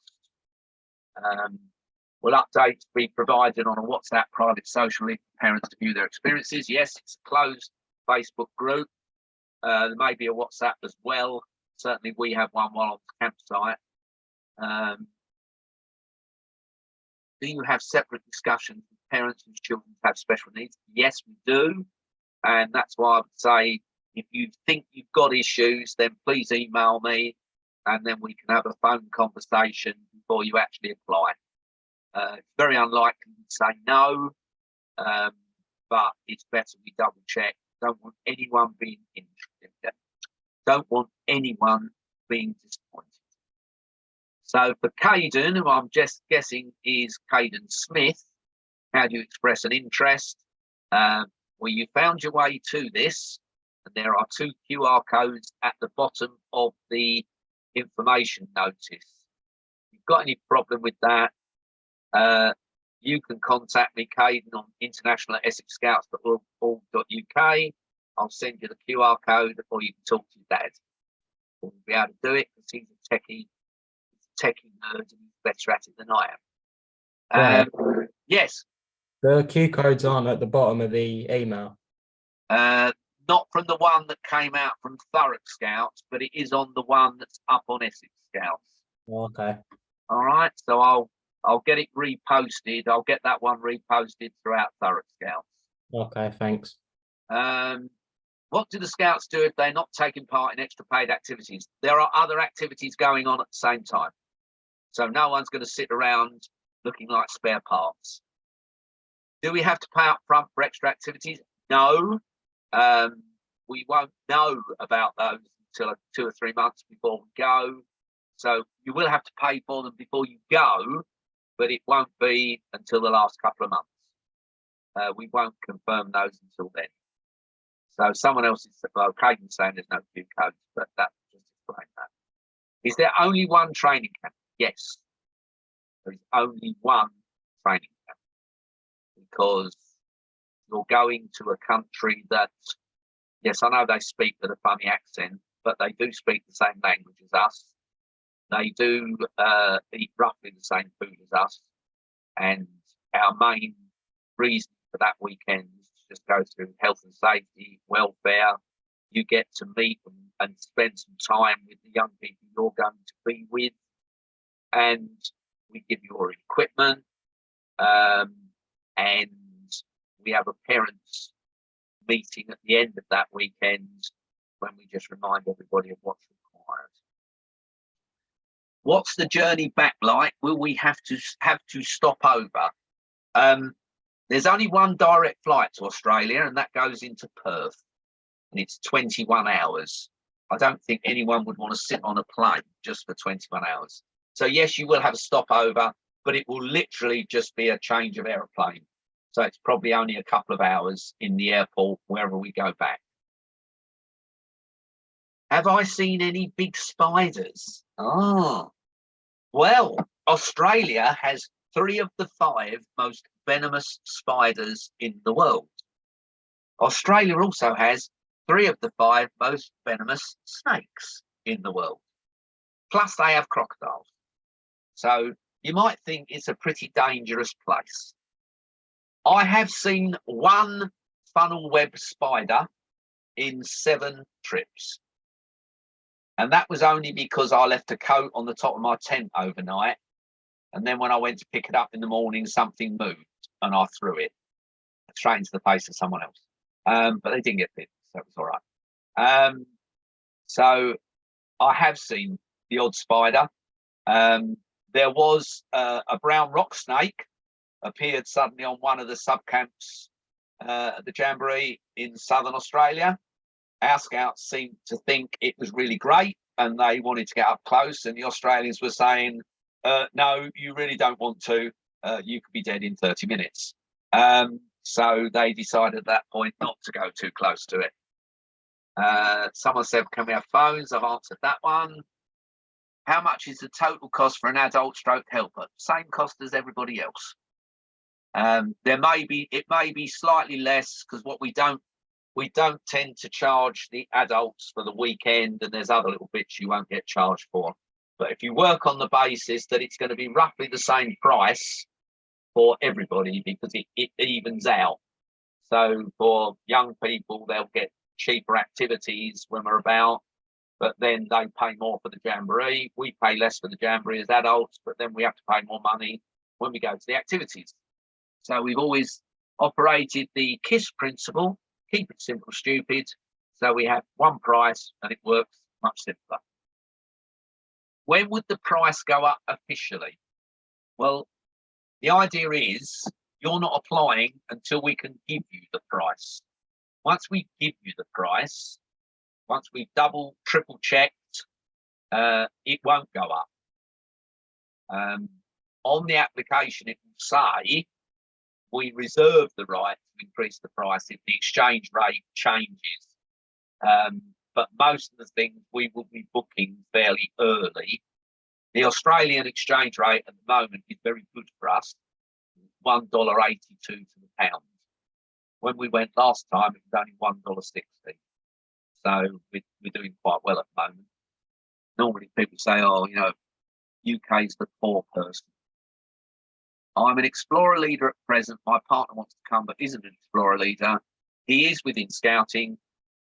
Speaker 1: Will updates be provided on a WhatsApp private social link for parents to view their experiences? Yes, it's a closed Facebook group. There may be a WhatsApp as well. Certainly we have one while on the campsite. Do you have separate discussions with parents whose children have special needs? Yes, we do. And that's why I would say, if you think you've got issues, then please email me, and then we can have a phone conversation before you actually apply. It's very unlikely to say no, but it's better we double check. Don't want anyone being interested. Don't want anyone being disappointed. So for Caden, who I'm just guessing is Caden Smith, how do you express an interest? Well, you found your way to this, and there are 2 QR codes at the bottom of the information notice. If you've got any problem with that, you can contact me, Caden, on international@essex-scouts.org.uk. I'll send you the QR code, or you can talk to your dad. We'll be able to do it because he's a techie nerd and he's better at it than I am. Yes.
Speaker 5: The Q codes aren't at the bottom of the email.
Speaker 1: Not from the one that came out from Thurrock Scouts, but it is on the one that's up on Essex Scouts.
Speaker 5: Okay.
Speaker 1: All right. So I'll get it reposted. I'll get that one reposted throughout Thurrock Scouts.
Speaker 5: Okay, thanks.
Speaker 1: What do the Scouts do if they're not taking part in extra paid activities? There are other activities going on at the same time. So no one's going to sit around looking like spare parts. Do we have to pay up front for extra activities? No. We won't know about those until 2 or 3 months before we go. So you will have to pay for them before you go, but it won't be until the last couple of months. We won't confirm those until then. So someone else is, well, Caden's saying there's no Q codes, but that just explain that. Is there only one training camp? Yes. There is only one training camp because you're going to a country that, yes, I know they speak with a funny accent, but they do speak the same language as us. They do eat roughly the same food as us. And our main reason for that weekend is to just go through health and safety, welfare. You get to meet them and spend some time with the young people you're going to be with. And we give you your equipment. And we have a parents meeting at the end of that weekend when we just remind everybody of what's required. What's the journey back like? Will we have to stop over? There's only one direct flight to Australia, and that goes into Perth. and it's 21 hours. I don't think anyone would want to sit on a plane just for 21 hours. So yes, you will have a stopover, but it will literally just be a change of aeroplane. So it's probably only a couple of hours in the airport wherever we go back. Have I seen any big spiders? Oh, well, Australia has 3 of the 5 most venomous spiders in the world. Australia also has 3 of the 5 most venomous snakes in the world. Plus they have crocodiles. So you might think it's a pretty dangerous place. I have seen 1 funnel web spider in 7 trips. And that was only because I left a coat on the top of my tent overnight. And then when I went to pick it up in the morning, something moved and I threw it straight into the face of someone else. But they didn't get bit, so it was all right. So I have seen the odd spider. There was a brown rock snake appeared suddenly on one of the subcamps at the Jamboree in southern Australia. Our scouts seemed to think it was really great and they wanted to get up close, and the Australians were saying, no, you really don't want to. You could be dead in 30 minutes. So they decided at that point not to go too close to it. Someone said, can we have phones? I've answered that one. How much is the total cost for an adult stroke helper? Same cost as everybody else. It may be slightly less because what we don't tend to charge the adults for the weekend, and there's other little bits you won't get charged for. But if you work on the basis that it's going to be roughly the same price for everybody, because it evens out. So for young people, they'll get cheaper activities when we're about, but then they pay more for the Jamboree. We pay less for the Jamboree as adults, but then we have to pay more money when we go to the activities. So we've always operated the KISS principle, keep it simple, stupid. So we have one price and it works much simpler. When would the price go up officially? Well, the idea is you're not applying until we can give you the price. Once we give you the price, once we've double, triple checked, it won't go up. On the application, it will say we reserve the right to increase the price if the exchange rate changes. But most of the things we will be booking fairly early. The Australian exchange rate at the moment is very good for us, $1.82 to the pound. When we went last time, it was only $1.60. So we're doing quite well at the moment. Normally people say, oh, you know, UK's the poor person. I'm an explorer leader at present. My partner wants to come but isn't an explorer leader. He is within scouting.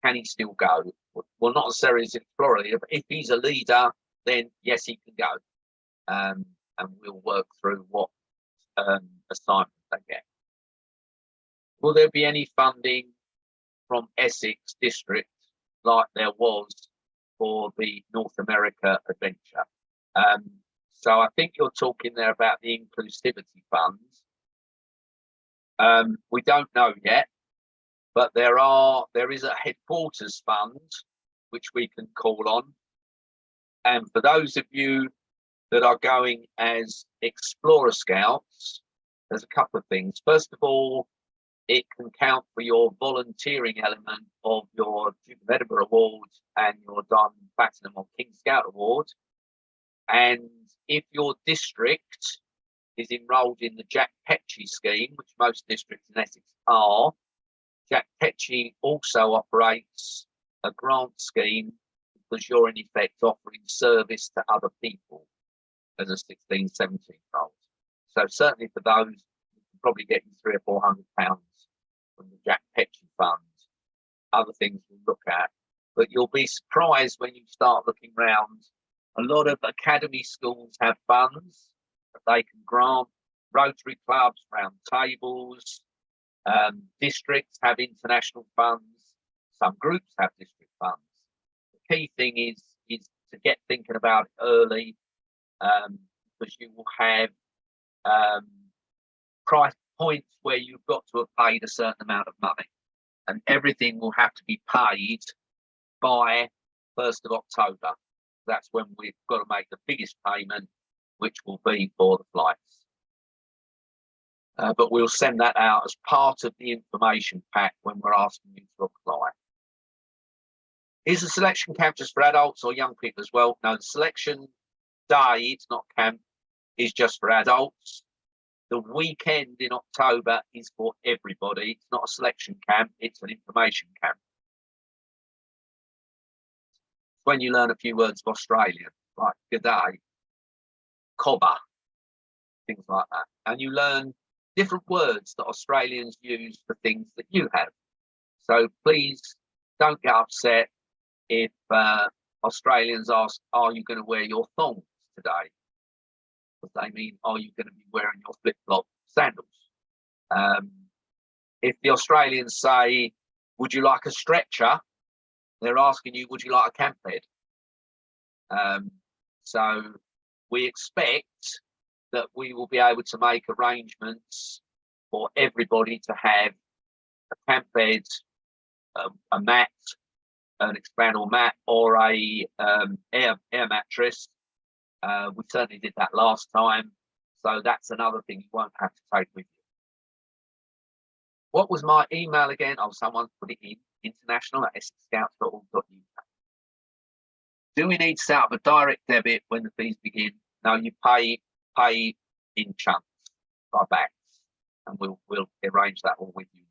Speaker 1: Can he still go? Well, not necessarily as an explorer leader, but if he's a leader, then yes, he can go. And we'll work through what assignment they get. Will there be any funding from Essex district like there was for the North America adventure? So I think you're talking there about the inclusivity funds. We don't know yet, but there is a headquarters fund which we can call on. And for those of you that are going as Explorer Scouts, there's a couple of things. First of all, it can count for your volunteering element of your Duke of Edinburgh Award and your Diamond, Platinum or King Scout Award. And if your district is enrolled in the Jack Petchey scheme, which most districts in Essex are, Jack Petchey also operates a grant scheme because you're in effect offering service to other people as a 16, 17-year-old. So certainly for those, you can probably get you £300 or £400 from the Jack Petchey fund. Other things we'll look at. But you'll be surprised when you start looking around. A lot of academy schools have funds that they can grant. Rotary clubs, round tables, districts have international funds. Some groups have district funds. The key thing is to get thinking about it early, because you will have price points where you've got to have paid a certain amount of money. and everything will have to be paid by 1st of October. That's when we've got to make the biggest payment, which will be for the flights. But we'll send that out as part of the information pack when we're asking you to apply. Is the selection camp just for adults or young people as well? No, the selection day, it's not camp, is just for adults. The weekend in October is for everybody. It's not a selection camp, it's an information camp. It's when you learn a few words of Australian, like good day, cobber, things like that. And you learn different words that Australians use for things that you have. So please don't get upset if Australians ask, are you going to wear your thongs today? Because they mean, are you going to be wearing your flip-flop sandals? If the Australians say, would you like a stretcher? They're asking you, would you like a camp bed? So we expect that we will be able to make arrangements for everybody to have a camp bed, a mat, an expandable mat, or a air mattress. We certainly did that last time, so that's another thing you won't have to take with you. What was my email again? Oh, someone put it in, international@essexscouts.org.uk. Do we need to set up a direct debit when the fees begin? No, you pay in chunks by backs, and we'll arrange that all with you.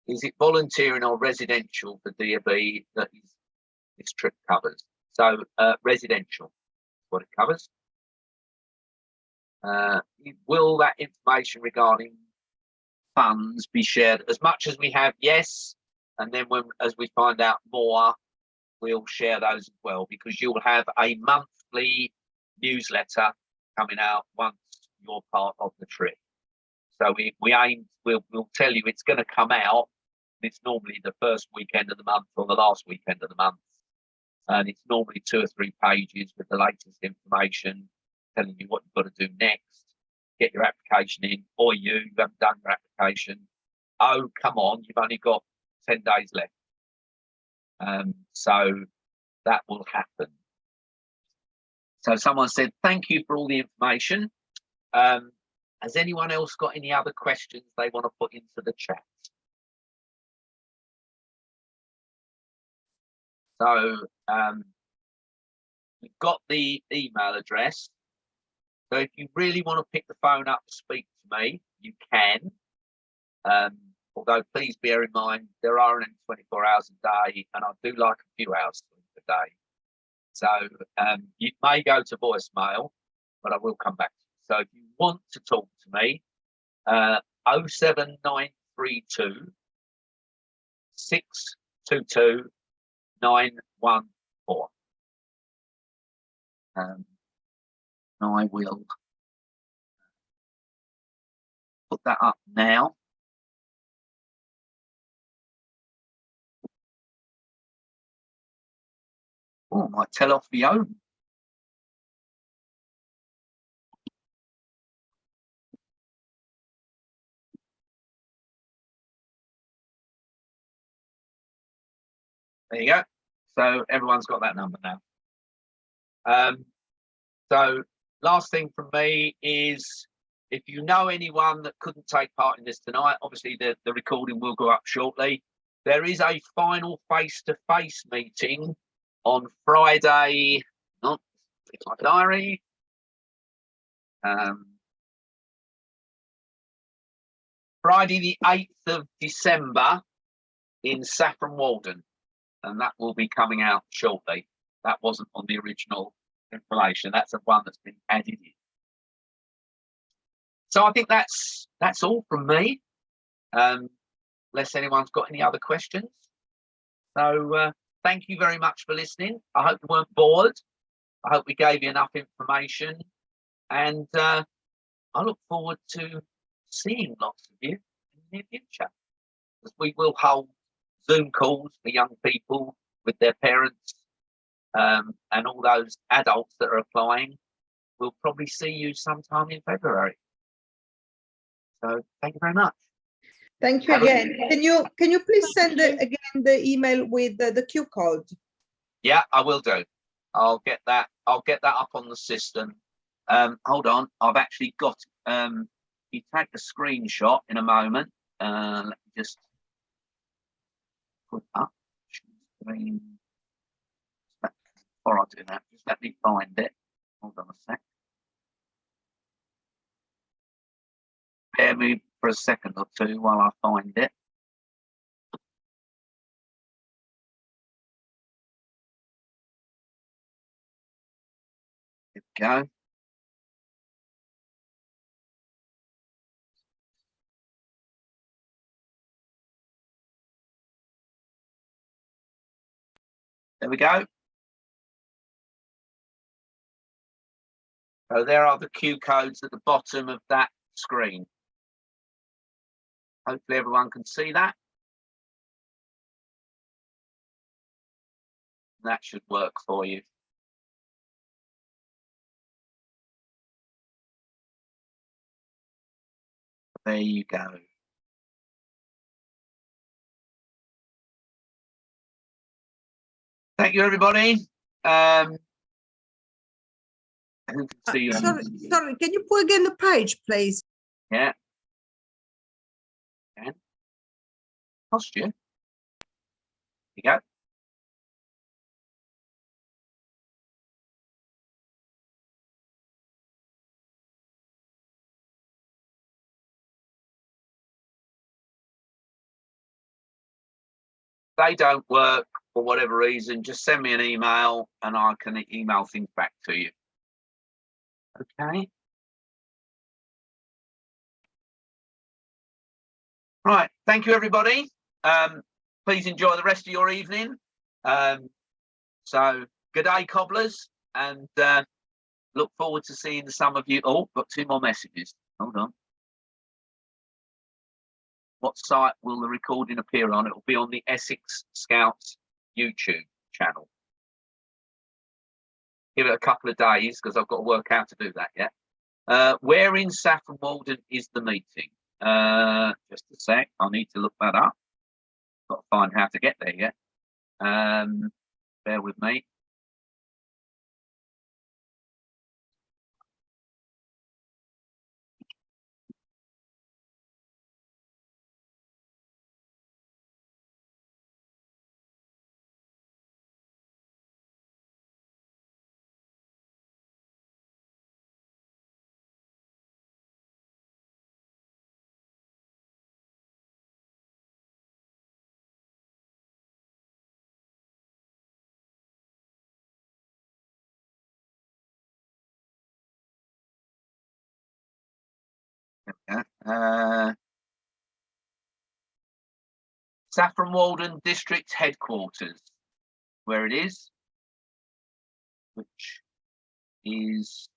Speaker 1: Is it volunteering or residential for DAB that this trip covers? So residential is what it covers. Will that information regarding funds be shared as much as we have? Yes, and then as we find out more, we'll share those as well, because you will have a monthly newsletter coming out once you're part of the trip. So we'll tell you it's going to come out. It's normally the first weekend of the month or the last weekend of the month. And it's normally 2 or 3 pages with the latest information, telling you what you've got to do next, get your application in, or you haven't done your application. Oh, come on, you've only got 10 days left. So that will happen. So someone said, thank you for all the information. Has anyone else got any other questions they want to put into the chat? So you've got the email address. So if you really want to pick the phone up to speak to me, you can. Although please bear in mind, there are only 24 hours a day, and I do like a few hours a day. So you may go to voicemail, but I will come back to you. So if you want to talk to me, 07932 622 914. I will put that up now. Oh, I might tell off the own. There you go. So everyone's got that number now. So last thing from me is, if you know anyone that couldn't take part in this tonight, obviously the recording will go up shortly. There is a final face-to-face meeting on Friday, not my diary. Friday the 8th of December in Saffron Walden, and that will be coming out shortly. That wasn't on the original information. That's the one that's been added in. So I think that's all from me. Unless anyone's got any other questions. So thank you very much for listening. I hope you weren't bored. I hope we gave you enough information, and I look forward to seeing lots of you in the near future. Because we will hold Zoom calls for young people with their parents, and all those adults that are applying. We'll probably see you sometime in February. So thank you very much.
Speaker 8: Thank you again. Can you please send again the email with the Q code?
Speaker 1: Yeah, I will do. I'll get that up on the system. Hold on, I've actually got you take a screenshot in a moment. Let me just put up screen. Before I do that, just let me find it. Hold on a sec. Bear me for a second or two while I find it. Here we go. There we go. So there are the Q codes at the bottom of that screen. Hopefully everyone can see that. That should work for you. There you go. Thank you, everybody. Who can see you?
Speaker 8: Sorry, can you put again the page, please?
Speaker 1: Yeah. And cost you. There you go. They don't work for whatever reason, just send me an email and I can email things back to you. Okay. Right. Thank you, everybody. Please enjoy the rest of your evening. So good day, cobblers, and look forward to seeing some of you. Oh, got 2 more messages. Hold on. What site will the recording appear on? It will be on the Essex Scouts YouTube channel. Give it a couple of days because I've got to work out to do that yet. Where in Saffron Walden is the meeting? Just a sec. I need to look that up. Got to find how to get there yet. Bear with me. Saffron Walden District Headquarters, where it is, which is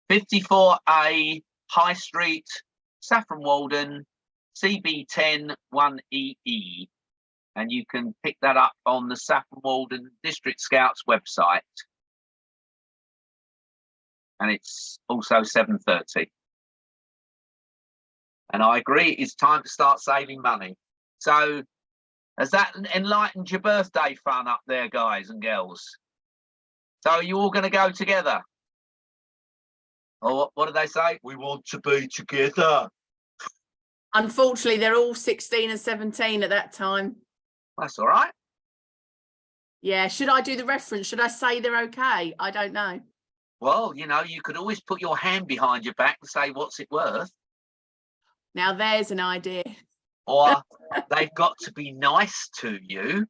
Speaker 1: 54A High Street, Saffron Walden, CB10 1EE. And you can pick that up on the Saffron Walden District Scouts website. And it's also 7:30. And I agree, it's time to start saving money. So has that enlightened your birthday fun up there, guys and girls? So are you all going to go together? Or what do they say? We want to be together.
Speaker 15: Unfortunately, they're all 16 and 17 at that time.
Speaker 1: That's all right.
Speaker 15: Yeah, should I do the reference? Should I say they're okay? I don't know.
Speaker 1: Well, you know, you could always put your hand behind your back and say, what's it worth?
Speaker 15: Now there's an idea.
Speaker 1: Or they've got to be nice to you.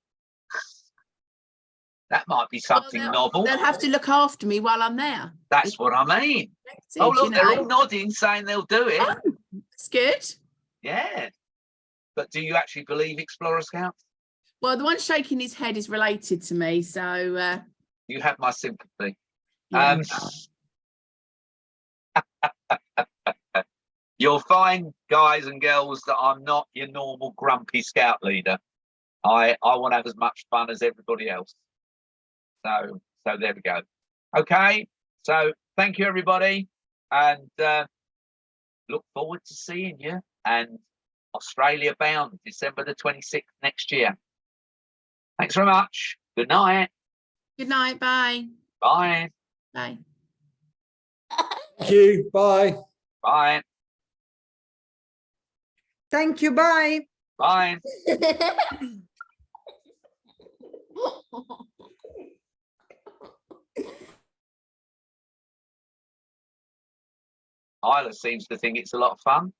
Speaker 1: That might be something novel.
Speaker 15: They'll have to look after me while I'm there.
Speaker 1: That's what I mean. Oh, look, they're all nodding, saying they'll do it.
Speaker 15: Oh, that's good.
Speaker 1: Yeah. But do you actually believe Explorer Scouts?
Speaker 15: Well, the one shaking his head is related to me, so...
Speaker 1: You have my sympathy.
Speaker 15: Yeah.
Speaker 1: You'll find, guys and girls, that I'm not your normal grumpy scout leader. I want to have as much fun as everybody else. So there we go. Okay, so thank you everybody, and look forward to seeing you. And Australia bound, December the 26th next year. Thanks very much. Good night.
Speaker 15: Good night. Bye.
Speaker 1: Bye.
Speaker 15: Bye.
Speaker 5: Thank you. Bye.
Speaker 1: Bye.
Speaker 8: Thank you. Bye.
Speaker 1: Bye. Isla seems to think it's a lot of fun.